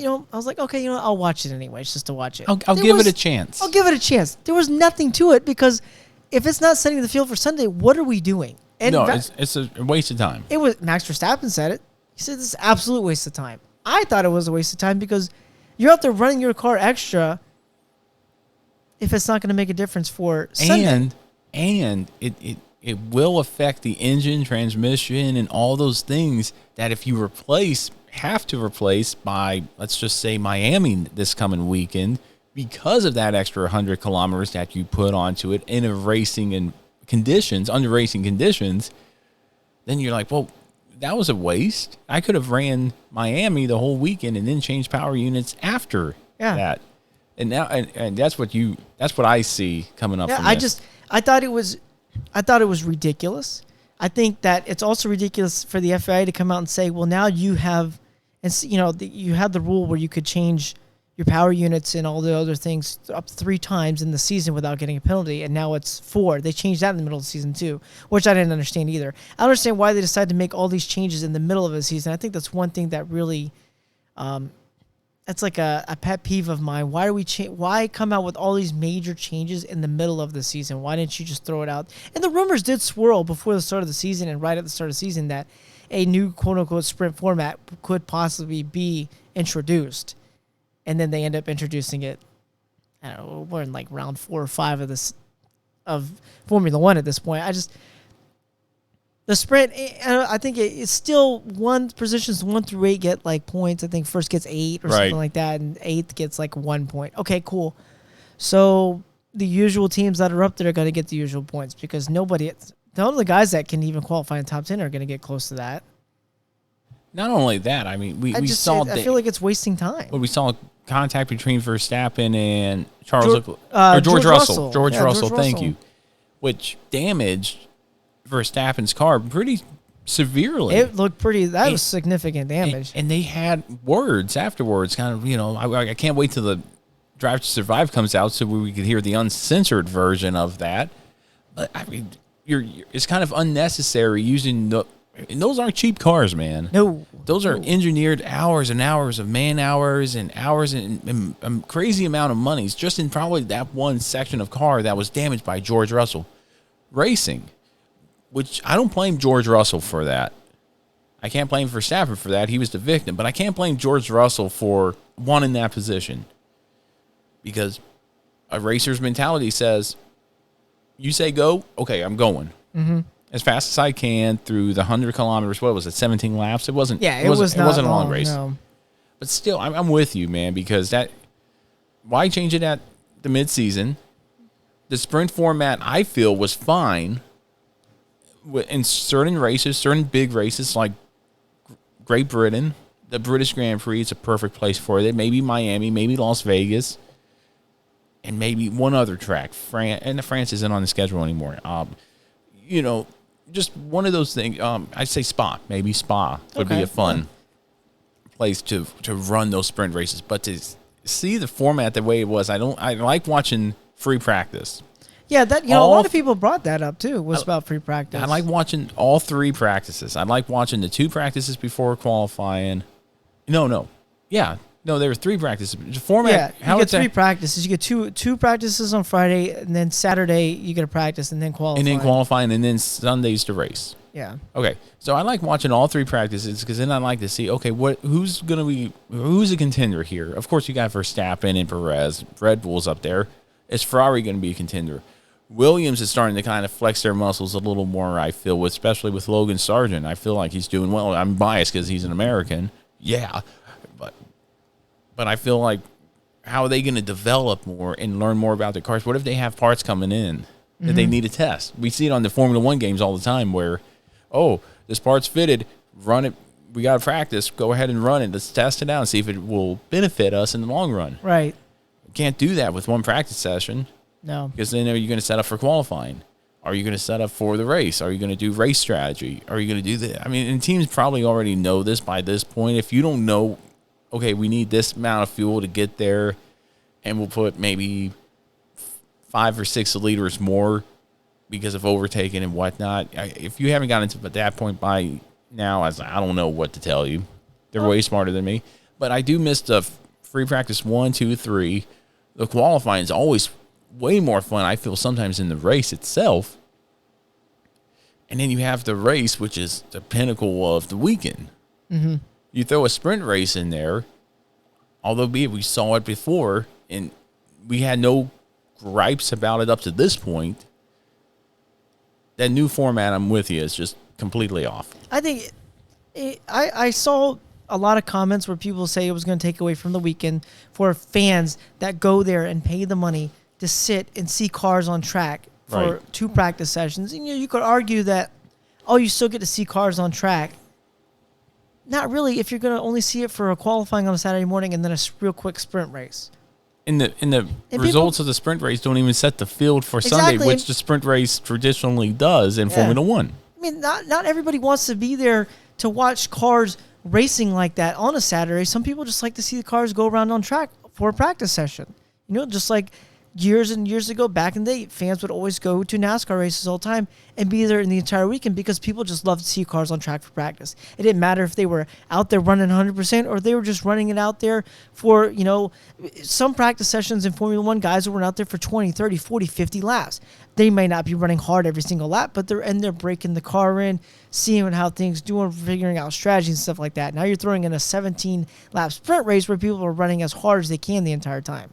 like, okay, I'll watch it anyway, just to watch it. I'll give it a chance. I'll give it a chance. There was nothing to it because if it's not setting the field for Sunday, what are we doing? And no, it's a waste of time. It was Max Verstappen said it. He said this is an absolute waste of time. I thought it was a waste of time because you're out there running your car extra if it's not going to make a difference for Sunday. And it will affect the engine, transmission, and all those things that if you have to replace by, let's just say, Miami this coming weekend because of that extra 100 kilometers that you put onto it in a racing and under racing conditions, then you're like, well, that was a waste. I could have ran Miami the whole weekend and then changed power units after that. And now, and that's what I see coming up. Yeah, from this. I thought it was ridiculous. I think that it's also ridiculous for the FIA to come out and say, well, now you have, you had the rule where you could change your power units and all the other things up to 3 times in the season without getting a penalty, and now it's 4. They changed that in the middle of the season too, which I didn't understand either. I don't understand why they decided to make all these changes in the middle of the season. I think that's one thing that really, that's like a pet peeve of mine. Why why come out with all these major changes in the middle of the season? Why didn't you just throw it out? And the rumors did swirl before the start of the season and right at the start of the season that a new quote-unquote sprint format could possibly be introduced. And then they end up introducing it. I don't know, we're in like round 4 or 5 of Formula One at this point. The sprint, I think it's still positions 1 through 8 get like points. I think first gets 8 or something like that, and 8th gets like 1 point. Okay, cool. So the usual teams that are up there are going to get the usual points because none of the guys that can even qualify in top 10 are going to get close to that. Not only that, I mean, I feel like it's wasting time. Well, we saw contact between Verstappen and George Russell. George Russell, thank you. Which damaged Verstappen's car pretty severely. It looked that was significant damage. And they had words afterwards, kind of, I can't wait till the Drive to Survive comes out so we could hear the uncensored version of that. But, I mean, it's kind of unnecessary using and those aren't cheap cars, man. No. Those are engineered hours and hours of man hours and hours and a crazy amount of money just in probably that one section of car that was damaged by George Russell racing, which I don't blame George Russell for that. I can't blame Verstappen for that. He was the victim. But I can't blame George Russell for wanting that position because a racer's mentality says, you say go, okay, I'm going. Mm-hmm. As fast as I can through the 100 kilometers. What was it, 17 laps? It wasn't. Yeah, it wasn't a long race. No. But still, I'm with you, man, because why change it at the midseason? The sprint format, I feel, was fine in certain races, certain big races like Great Britain, the British Grand Prix. It's a perfect place for it. Maybe Miami, maybe Las Vegas, and maybe one other track. France isn't on the schedule anymore. Just one of those things. I'd say Spa. Maybe Spa would be a fun place to run those sprint races. But to see the format the way it was, I like watching free practice. Yeah, that a lot of people brought that up too. Was about free practice. I like watching all 3 practices. I like watching the 2 practices before qualifying. No, there were 3 practices. The format. Yeah, you get 3 practices. You get two practices on Friday, and then Saturday you get a practice, and then qualifying. And then Sundays to race. Yeah. Okay, so I like watching all 3 practices because then I like to see, okay, who's a contender here? Of course, you got Verstappen and Perez. Red Bull's up there. Is Ferrari going to be a contender? Williams is starting to kind of flex their muscles a little more, I feel, especially with Logan Sargent. I feel like he's doing well. I'm biased because he's an American. Yeah, but I feel like, how are they going to develop more and learn more about their cars? What if they have parts coming in that they need to test? We see it on the Formula One games all the time where, this part's fitted, run it. We got to practice. Go ahead and run it. Let's test it out and see if it will benefit us in the long run. Right. You can't do that with one practice session. No. Because then are you going to set up for qualifying? Are you going to set up for the race? Are you going to do race strategy? Are you going to do that? I mean, and teams probably already know this by this point. If you don't know, okay, we need this amount of fuel to get there, and we'll put maybe 5 or 6 liters more because of overtaking and whatnot. If you haven't gotten to that point by now, I don't know what to tell you. They're way smarter than me. But I do miss the free practice 1, 2, 3. The qualifying is always way more fun, I feel, sometimes in the race itself. And then you have the race, which is the pinnacle of the weekend. Mm-hmm. You throw a sprint race in there, although we saw it before, and we had no gripes about it up to this point. That new format, I'm with you, is just completely off. I think I saw a lot of comments where people say it was going to take away from the weekend for fans that go there and pay the money to sit and see cars on track for 2 practice sessions. And you could argue that, you still get to see cars on track. Not really if you're going to only see it for a qualifying on a Saturday morning and then a real quick sprint race. And the results of the sprint race don't even set the field for Sunday, which the sprint race traditionally does in Formula One. I mean, not everybody wants to be there to watch cars racing like that on a Saturday. Some people just like to see the cars go around on track for a practice session. Just like years and years ago, back in the day, fans would always go to NASCAR races all the time and be there in the entire weekend because people just loved to see cars on track for practice. It didn't matter if they were out there running 100% or they were just running it out there for, some practice sessions in Formula One, guys who were out there for 20, 30, 40, 50 laps. They may not be running hard every single lap, but they're breaking the car in, seeing how things doing, figuring out strategies and stuff like that. Now you're throwing in a 17-lap sprint race where people are running as hard as they can the entire time.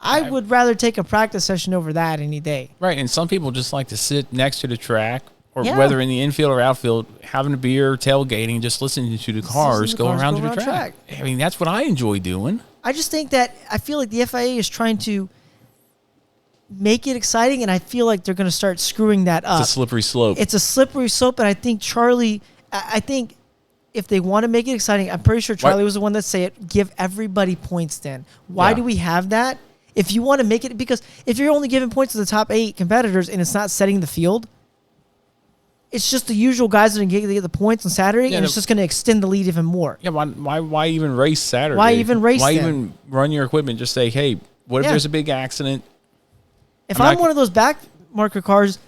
I would rather take a practice session over that any day. Right, and some people just like to sit next to the track, or whether in the infield or outfield, having a beer, tailgating, just listening to the cars go around to the track. I mean, that's what I enjoy doing. I just think that I feel like the FIA is trying to make it exciting, and I feel like they're going to start screwing that up. It's a slippery slope. It's a slippery slope, and I think I think if they want to make it exciting, I'm pretty sure Charlie was the one that said it, give everybody points then. Why do we have that? If you want to make it, because if you're only giving points to the top 8 competitors and it's not setting the field, it's just the usual guys that get the points on Saturday, and it's just going to extend the lead even more. Yeah, why even race Saturday? Why even race Why even run your equipment? Just say, hey, what if there's a big accident? If I'm one of those back marker cars,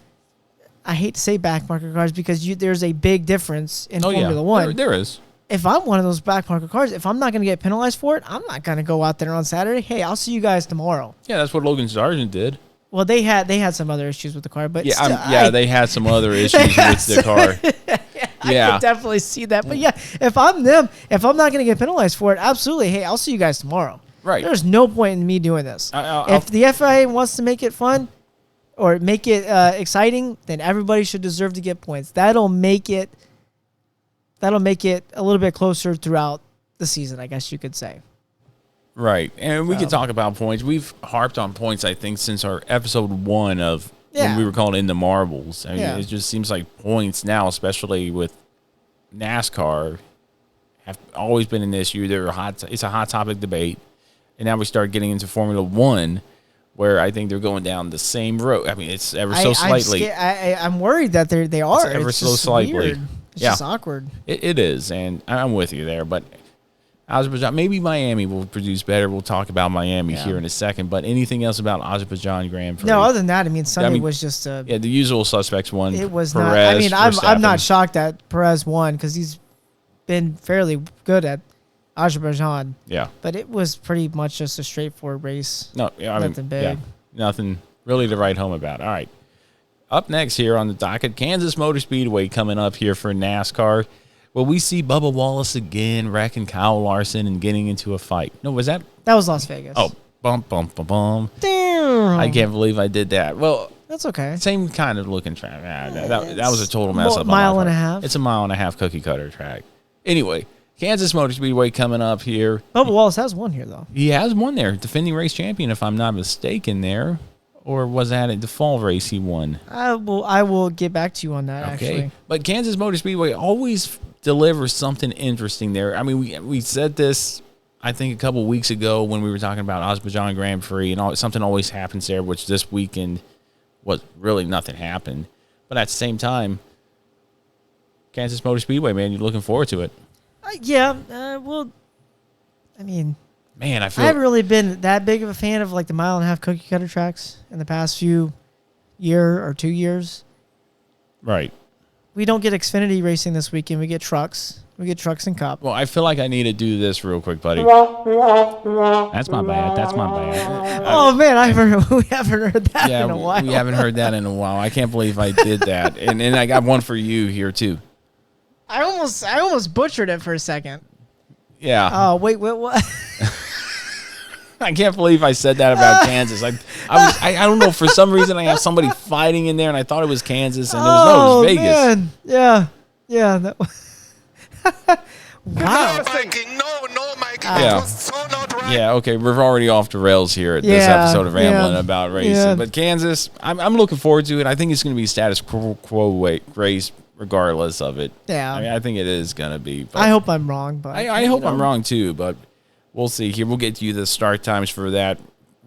I hate to say back marker cars because there's a big difference in Formula One. There is. If I'm one of those back marker cars, if I'm not going to get penalized for it, I'm not going to go out there on Saturday. Hey, I'll see you guys tomorrow. Yeah, that's what Logan Sargent did. Well, they had some other issues with the car, but they had some other issues with the car. I can definitely see that. But if I'm them, if I'm not going to get penalized for it, absolutely. Hey, I'll see you guys tomorrow. Right. There's no point in me doing this. If the FIA wants to make it fun or make it exciting, then everybody should deserve to get points. That'll make it a little bit closer throughout the season, I guess you could say. Right. And we could talk about points. We've harped on points, I think, since our episode 1 of when we were calling In the Marbles. I mean, it just seems like points now, especially with NASCAR, have always been an issue. It's a hot topic debate. And now we start getting into Formula One, where I think they're going down the same road. I mean, it's ever so slightly. I'm worried that they are. It's ever so slightly. Weird. It's just awkward. It is, and I'm with you there. But Azerbaijan, maybe Miami will produce better. We'll talk about Miami here in a second. But anything else about Azerbijan Grand Prix? No, other than that, I mean, Sunday was just a... Yeah, the usual suspects won. It was Perez, not... I mean, I'm not shocked that Perez won because he's been fairly good at Azerbaijan. Yeah. But it was pretty much just a straightforward race. No, I mean, nothing big. Yeah, nothing really to write home about. All right. Up next here on the docket, Kansas Motor Speedway coming up here for NASCAR. Will we see Bubba Wallace again wrecking Kyle Larson and getting into a fight? No, was that? That was Las Vegas. Oh, bum, bum, bum, bum. Damn. I can't believe I did that. Well, that's okay. Same kind of looking track. That was a total mess up. Mile and a half. It's a mile and a half cookie cutter track. Anyway, Kansas Motor Speedway coming up here. Bubba Wallace has won here, though. He has won there. Defending race champion, if I'm not mistaken there. Or was that at the fall race he won? I will get back to you on that, actually. But Kansas Motor Speedway always delivers something interesting there. I mean, we said this, I think, a couple weeks ago when we were talking about Azerbijan Grand Prix, and something always happens there, which this weekend was really nothing happened. But at the same time, Kansas Motor Speedway, man, you're looking forward to it. Well, I mean... Man, I haven't really been that big of a fan of like the mile and a half cookie cutter tracks in the past year or 2 years. Right. We don't get Xfinity racing this weekend. We get trucks. We get trucks and cup. Well, I feel like I need to do this real quick, buddy. That's my bad. Oh, man, we haven't heard that in a while. We haven't heard that in a while. I can't believe I did that. and I got one for you here, too. I almost butchered it for a second. Yeah. Oh, wait, what? I can't believe I said that about Kansas. I don't know. For some reason, I have somebody fighting in there, and I thought it was Kansas, and it was Vegas. Man. Yeah. That wow. I'm thinking, no, Mike. It was so not right. Yeah. Okay, we're already off the rails here at this episode of Ramblin about racing. Yeah. But Kansas, I'm looking forward to it. I think it's going to be status quo race, regardless of it. Yeah. I mean, I think it is going to be. But I hope I'm wrong, but I hope I'm wrong too. But we'll see. Here, we'll get you the start times for that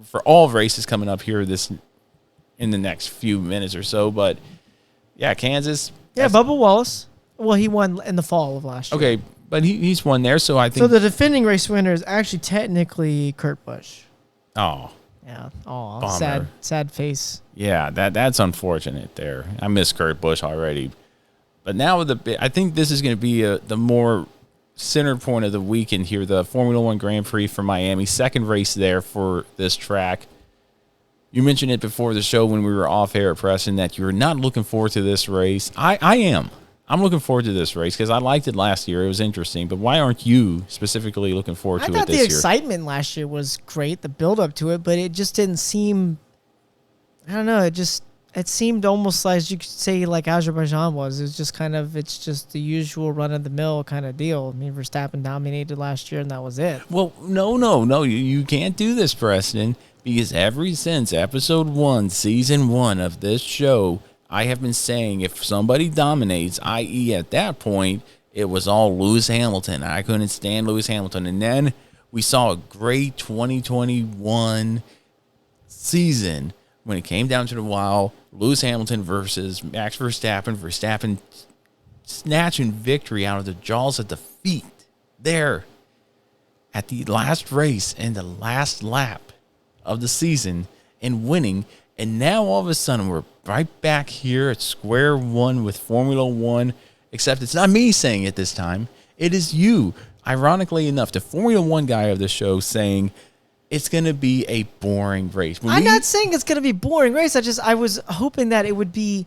for all races coming up here in the next few minutes or so. But yeah, Kansas. Yeah, Bubba Wallace. Well, he won in the fall of last year. Okay, but he's won there, so I think. So the defending race winner is actually technically Kurt Busch. Oh. Yeah. Oh, sad face. Yeah, that's unfortunate there. I miss Kurt Busch already. But now I think this is going to be the more center point of the weekend here, the Formula One Grand Prix for Miami, second race there for this track. You mentioned it before the show when we were off air at Preston that you're not looking forward to this race. I am. I'm looking forward to this race because I liked it last year. It was interesting. But why aren't you specifically looking forward to it this year? I thought the excitement last year was great, the build-up to it, but it just didn't seem – I don't know. It seemed almost like you could say like Azerbaijan was. It was just it's just the usual run-of-the-mill kind of deal. I mean, Verstappen dominated last year, and that was it. Well, no. You can't do this, Preston, because ever since episode 1, season 1 of this show – I have been saying if somebody dominates, i.e. at that point, it was all Lewis Hamilton. I couldn't stand Lewis Hamilton. And then we saw a great 2021 season when it came down to the wire, Lewis Hamilton versus Max Verstappen. Verstappen snatching victory out of the jaws of defeat there at the last race and the last lap of the season and winning. And now all of a sudden we're right back here at square one with Formula One, except it's not me saying it this time. It is you, ironically enough, the Formula One guy of the show saying it's going to be a boring race. I'm not saying it's going to be a boring race. I was hoping that it would be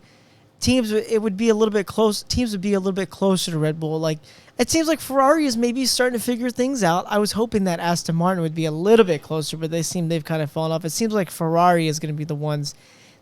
teams would be a little bit close to Red Bull. Like it seems like Ferrari is maybe starting to figure things out. I was hoping that Aston Martin would be a little bit closer, but they've kind of fallen off. It seems like Ferrari is going to be the ones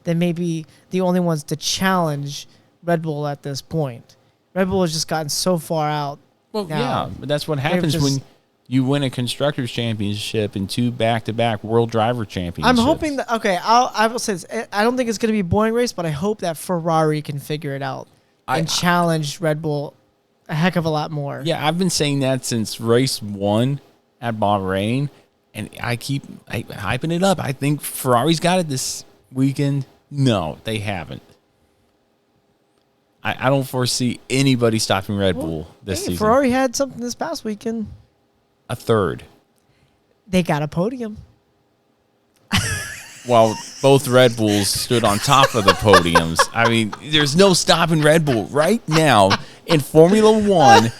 that may be the only ones to challenge Red Bull at this point. Red Bull has just gotten so far out. Well, yeah, but that's what happens when you win a Constructors Championship and 2 back-to-back World Driver Championships. I'm hoping that, I will say this. I don't think it's going to be a boring race, but I hope that Ferrari can figure it out and challenge Red Bull a heck of a lot more. Yeah, I've been saying that since race 1 at Bahrain, and I keep hyping it up. I think Ferrari's got it this weekend. No, they haven't. I don't foresee anybody stopping Red Bull this season. Ferrari had something this past weekend. a third. They got a podium. While both Red Bulls stood on top of the podiums. I mean, there's no stopping Red Bull. Right now, in Formula One,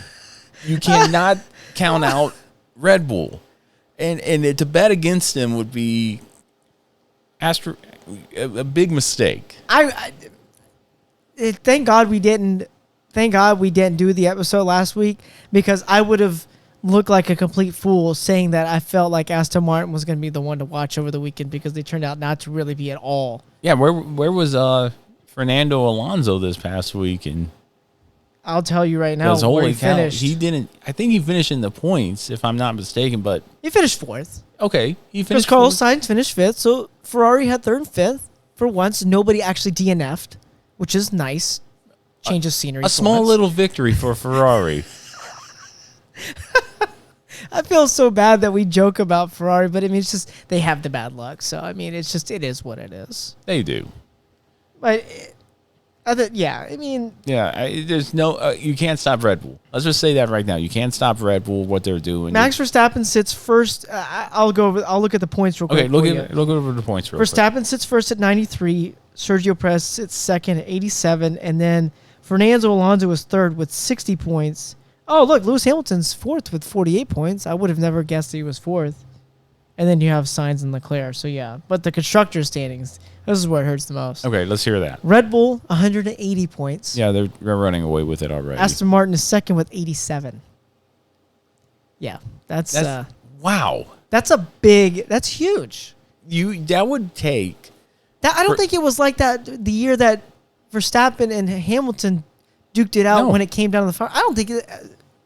you cannot count out Red Bull. And to bet against them would be a big mistake. Thank God we didn't do the episode last week, because I would have looked like a complete fool saying that I felt like Aston Martin was going to be the one to watch over the weekend, because they turned out not to really be at all. Yeah, where was Fernando Alonso this past week? And I'll tell you right now where he finished. He didn't. I think he finished in the points, if I'm not mistaken. But he finished fourth. Okay, he finished. Because Carlos Sainz finished fifth, so Ferrari had third and fifth. For once, nobody actually DNF'd, which is nice. Change of scenery. A small little victory for Ferrari. I feel so bad that we joke about Ferrari, but I mean, it's just they have the bad luck. So I mean, it is what it is. They do. But there's no you can't stop Red Bull. Let's just say that right now. You can't stop Red Bull, what they're doing. Max Verstappen sits first. I'll look at the points real quick. Okay, look over the points real quick. Verstappen sits first at 93. Sergio Perez sits second at 87, and then Fernando Alonso is third with 60 points. Oh, look, Lewis Hamilton's fourth with 48 points. I would have never guessed he was fourth. And then you have Sainz and Leclerc. So, yeah. But the constructors' standings, this is where it hurts the most. Okay, let's hear that. Red Bull, 180 points. Yeah, they're running away with it already. Aston Martin is second with 87. Yeah, that's wow. That's huge. That would take. I don't think it was like that the year that Verstappen and Hamilton duked it out when it came down to the fire. I don't think it.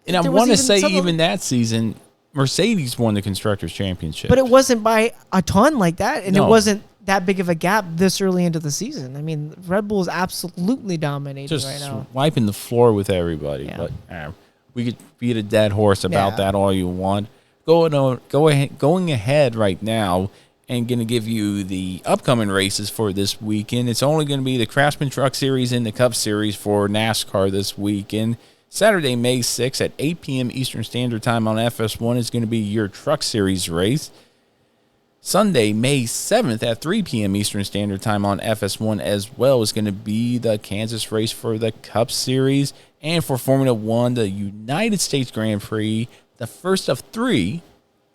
And I want to say even that season, Mercedes won the Constructors' Championship. But it wasn't by a ton like that, and it wasn't that big of a gap this early into the season. I mean, Red Bull is absolutely dominating right now. Just wiping the floor with everybody. Yeah. But we could beat a dead horse about that all you want. Going ahead right now and going to give you the upcoming races for this weekend. It's only going to be the Craftsman Truck Series and the Cup Series for NASCAR this weekend. Saturday, May 6th at 8 p.m. Eastern Standard Time on FS1 is going to be your Truck Series race. Sunday, May 7th at 3 p.m. Eastern Standard Time on FS1 as well is going to be the Kansas race for the Cup Series. And for Formula One, the United States Grand Prix, the first of three.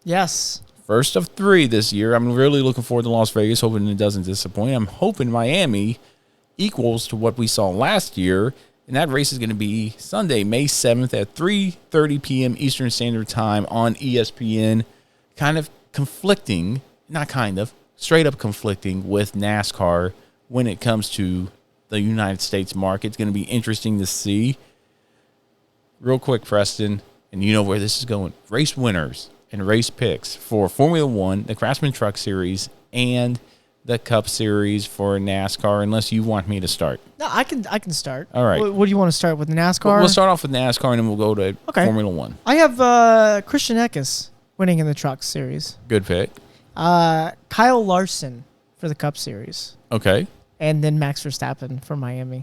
Yes. First of three this year. I'm really looking forward to Las Vegas, hoping it doesn't disappoint. I'm hoping Miami equals to what we saw last year. And that race is going to be Sunday, May 7th at 3:30 p.m. Eastern Standard Time on ESPN. Kind of conflicting, straight up conflicting with NASCAR when it comes to the United States market. It's going to be interesting to see. Real quick, Preston, and you know where this is going. Race winners and race picks for Formula One, the Craftsman Truck Series, and the Cup Series for NASCAR, unless you want me to start. No, I can start. All right. What do you want to start with, NASCAR? We'll start off with NASCAR, and then we'll go to Formula One. I have Christian Hercus winning in the Truck Series. Good pick. Kyle Larson for the Cup Series. Okay. And then Max Verstappen for Miami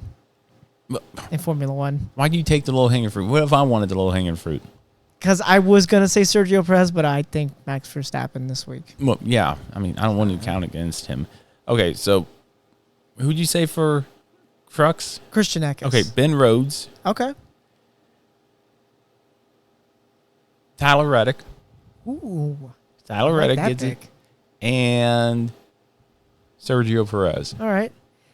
in Formula One. Why do you take the low-hanging fruit? What if I wanted the low-hanging fruit? Because I was going to say Sergio Perez, but I think Max Verstappen this week. Well, yeah. I mean, I don't want to count against him. Okay, so who'd you say for trucks? Christian Hercus. Okay, Ben Rhodes. Okay. Tyler Reddick. Ooh. Tyler Reddick gets it. And Sergio Perez. All right.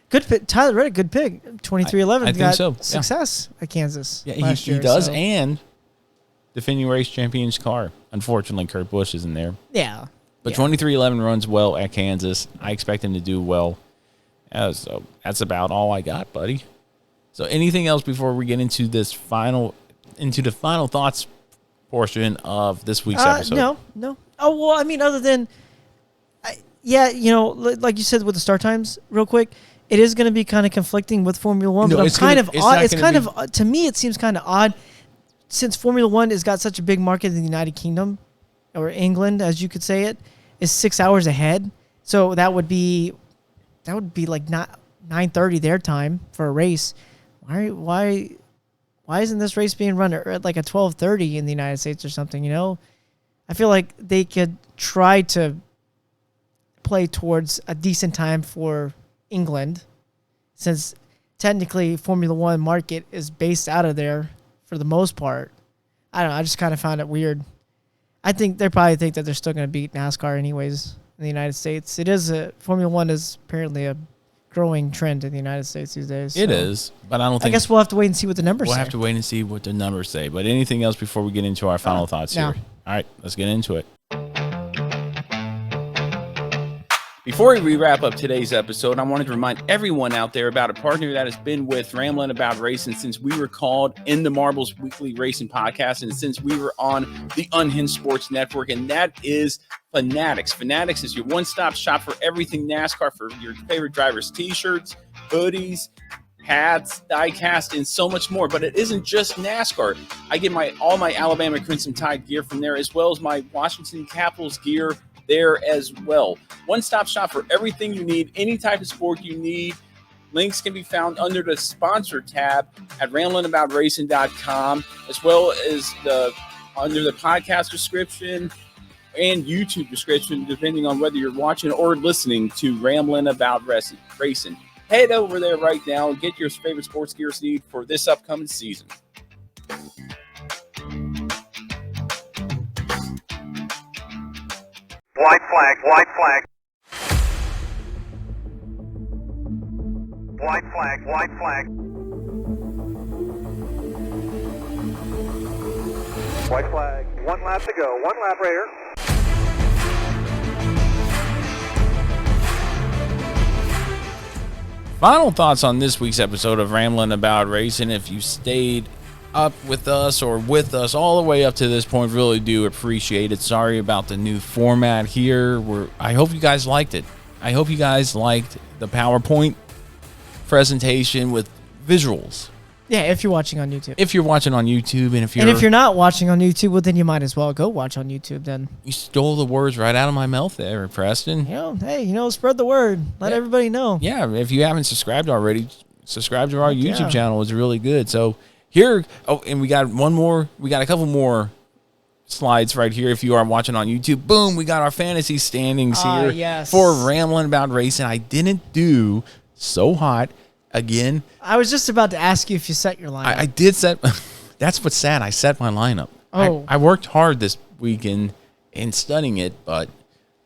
Good pick. Tyler Reddick, good pick. 23-11. I think so. Success at Kansas. Yeah, he does. So. And defending race champion's car. Unfortunately, Kurt Busch isn't there. Yeah. But 23-11 runs well at Kansas. I expect him to do well. So that's about all I got, buddy. So anything else before we get into the final thoughts portion of this week's episode? No. Oh, well, I mean, other than, like you said with the start times, real quick, it is going to be kind of conflicting with Formula One, but to me, it seems kind of odd since Formula One has got such a big market in the United Kingdom, or England, as you could say it, is 6 hours ahead. So that would be like 9:30 their time for a race. Why isn't this race being run at like a 12:30 in the United States or something? You know, I feel like they could try to play towards a decent time for England, since technically Formula One market is based out of there for the most part. I don't know. I just kind of found it weird. I think they probably think that they're still going to beat NASCAR anyways in the United States. Formula One is apparently a growing trend in the United States these days. It is, but I don't think. I guess we'll have to wait and see what the numbers say. We'll have to wait and see what the numbers say. But anything else before we get into our final thoughts here? All right, let's get into it. Before we wrap up today's episode, I wanted to remind everyone out there about a partner that has been with Ramblin About Racing since we were called In the Marbles Weekly Racing Podcast, and since we were on the Unhinged Sports Network, and that is Fanatics. Fanatics is your one-stop shop for everything NASCAR, for your favorite drivers' t-shirts, hoodies, hats, die-cast, and so much more. But it isn't just NASCAR. I get all my Alabama Crimson Tide gear from there, as well as my Washington Capitals gear there as well. One-stop shop for everything you need, any type of sport you need. Links can be found under the sponsor tab at ramblinaboutracin.com, as well as under the podcast description and YouTube description, depending on whether you're watching or listening to Ramblin About Racing. Head over there right now and get your favorite sports gear need for this upcoming season. White flag, white flag. White flag, white flag. White flag. 1 lap to go. 1 lap right here. Final thoughts on this week's episode of Ramblin' About Racing. If you stayed up with us all the way up to this point, really do appreciate it. Sorry about the new format here. I hope you guys liked it. I hope you guys liked the PowerPoint presentation with visuals. Yeah, if you're watching on YouTube. If you're watching on YouTube, and if you're not watching on YouTube, well, then you might as well go watch on YouTube then. You stole the words right out of my mouth there, Preston. Spread the word. Let everybody know. Yeah, if you haven't subscribed already, subscribe to our YouTube channel. It's really good. So here, and we got a couple more slides right here. If you are watching on YouTube, boom, we got our fantasy standings here for Ramblin' About Racing. I didn't do so hot again. I was just about to ask you if you set your lineup. I did set. That's what's sad. I set my lineup. Oh. I worked hard this weekend in studying it, but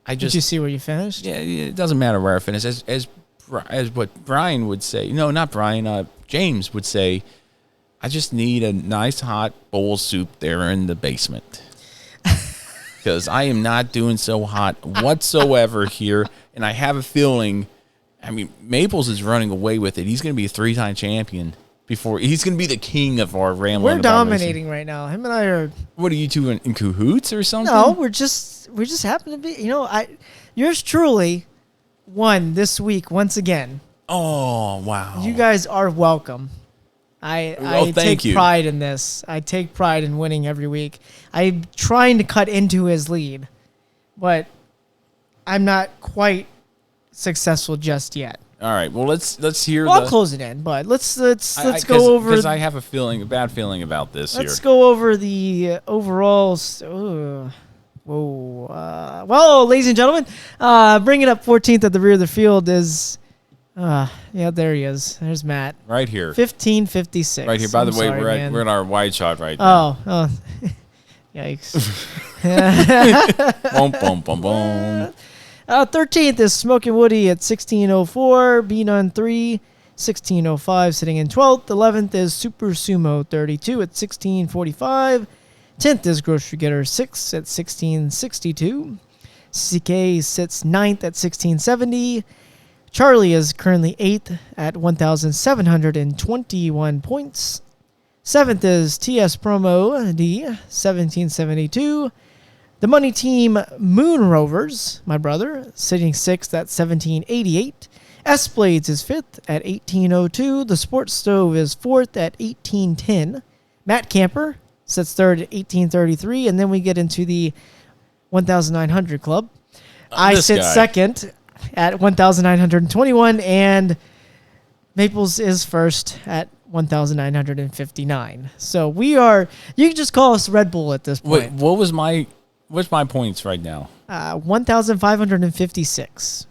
Did you see where you finished? Yeah, it doesn't matter where I finish. As what Brian would say. No, not Brian. James would say, I just need a nice hot bowl of soup there in the basement. Because I am not doing so hot whatsoever here. And I have a feeling, Maples is running away with it. He's going to be a 3-time champion. He's going to be the king of our Ramblin' We're dominating right now. Him and I are. What are you two in cahoots or something? No, we just happen to be. Yours truly won this week once again. Oh wow! You guys are welcome. I take pride in this. I take pride in winning every week. I'm trying to cut into his lead, but I'm not quite successful just yet. All right. Well, let's hear. I'll close it in, but let's go over. Because I have a bad feeling about this. Let's go over the overall. Well, ladies and gentlemen, bringing up 14th at the rear of the field is. There he is. There's Matt. Right here. 1556. Right here. By the way, we're at our wide shot right now. Oh. Yikes. Boom, boom, boom, boom. 13th is Smokin' Woody at 1604. B-Nun 3, 1605, sitting in 12th. 11th is Super Sumo 32 at 1645. 10th is Grocery Getter 6 at 1662. CK sits 9th at 1670. Charlie is currently 8th at 1,721 points. 7th is TS Promo D, 1772. The Money Team Moon Rovers, my brother, sitting 6th at 1788. S-Blades is 5th at 1802. The Sports Stove is 4th at 1810. Matt Camper sits 3rd at 1833. And then we get into the 1,900 Club. I sit 2nd at 1,921, and Maples is 1st at 1,959. So we are, you can just call us Red Bull at this point. Wait, what was my What's my points right now? 1,556.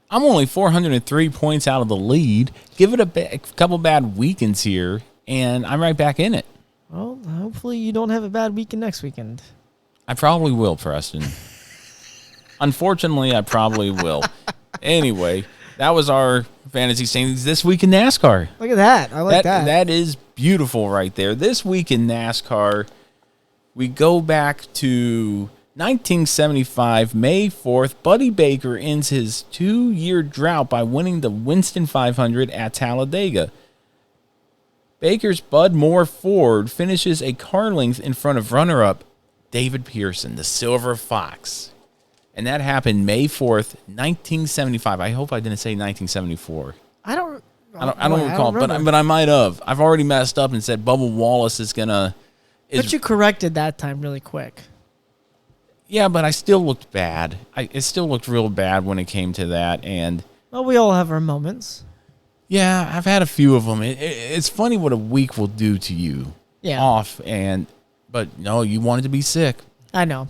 I'm only 403 points out of the lead. Give it a couple bad weekends here, and I'm right back in it. Well, hopefully you don't have a bad weekend next weekend. I probably will, Preston. Unfortunately, I probably will. Anyway, that was our fantasy standings this week in NASCAR. Look at that. I like that. That is beautiful right there. This week in NASCAR, we go back to 1975, May 4th. Buddy Baker ends his 2-year drought by winning the Winston 500 at Talladega. Baker's Bud Moore Ford finishes a car length in front of runner-up David Pearson, the Silver Fox. And that happened May 4th, 1975. I hope I didn't say 1974. I don't recall, but I might have. I've already messed up and said Bubba Wallace is going to... But you corrected that time really quick. Yeah, but I still looked bad. It still looked real bad when it came to that. And well, we all have our moments. Yeah, I've had a few of them. It's funny what a week will do to you. Yeah. But no, you wanted to be sick. I know.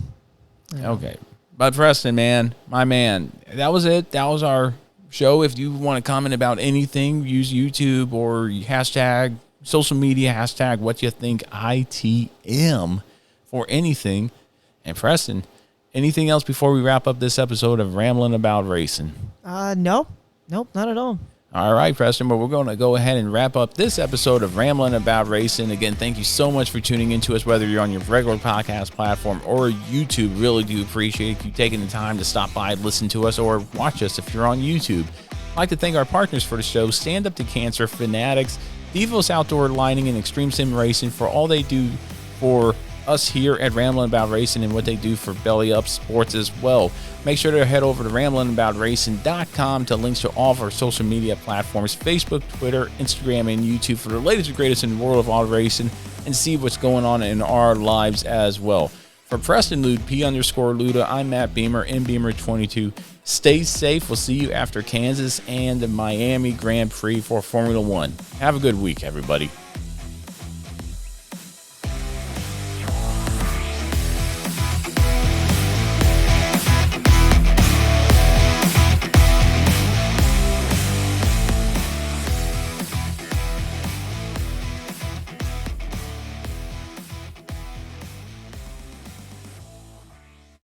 Okay. But Preston, man, my man, that was it. That was our show. If you want to comment about anything, use YouTube or hashtag social media, hashtag what you think ITM for anything. And Preston, anything else before we wrap up this episode of Ramblin' About Racing? Nope, not at all. All right, Preston, but we're going to go ahead and wrap up this episode of Ramblin' About Racing. Again, thank you so much for tuning into us, whether you're on your regular podcast platform or YouTube. Really do appreciate you taking the time to stop by and listen to us or watch us if you're on YouTube. I'd like to thank our partners for the show, Stand Up to Cancer, Fanatics, Devos Outdoor Lighting, and Extreme Sim Racing for all they do for us here at Ramblin' About Racing and what they do for Belly Up Sports as well. Make sure to head over to ramblinaboutracin.com to links to all of our social media platforms, Facebook, Twitter, Instagram, and YouTube for the latest and greatest in the world of auto racing and see what's going on in our lives as well. For Preston Lood, P_Luda, I'm Matt Beamer, MBeamer22. Stay safe. We'll see you after Kansas and the Miami Grand Prix for Formula One. Have a good week, everybody.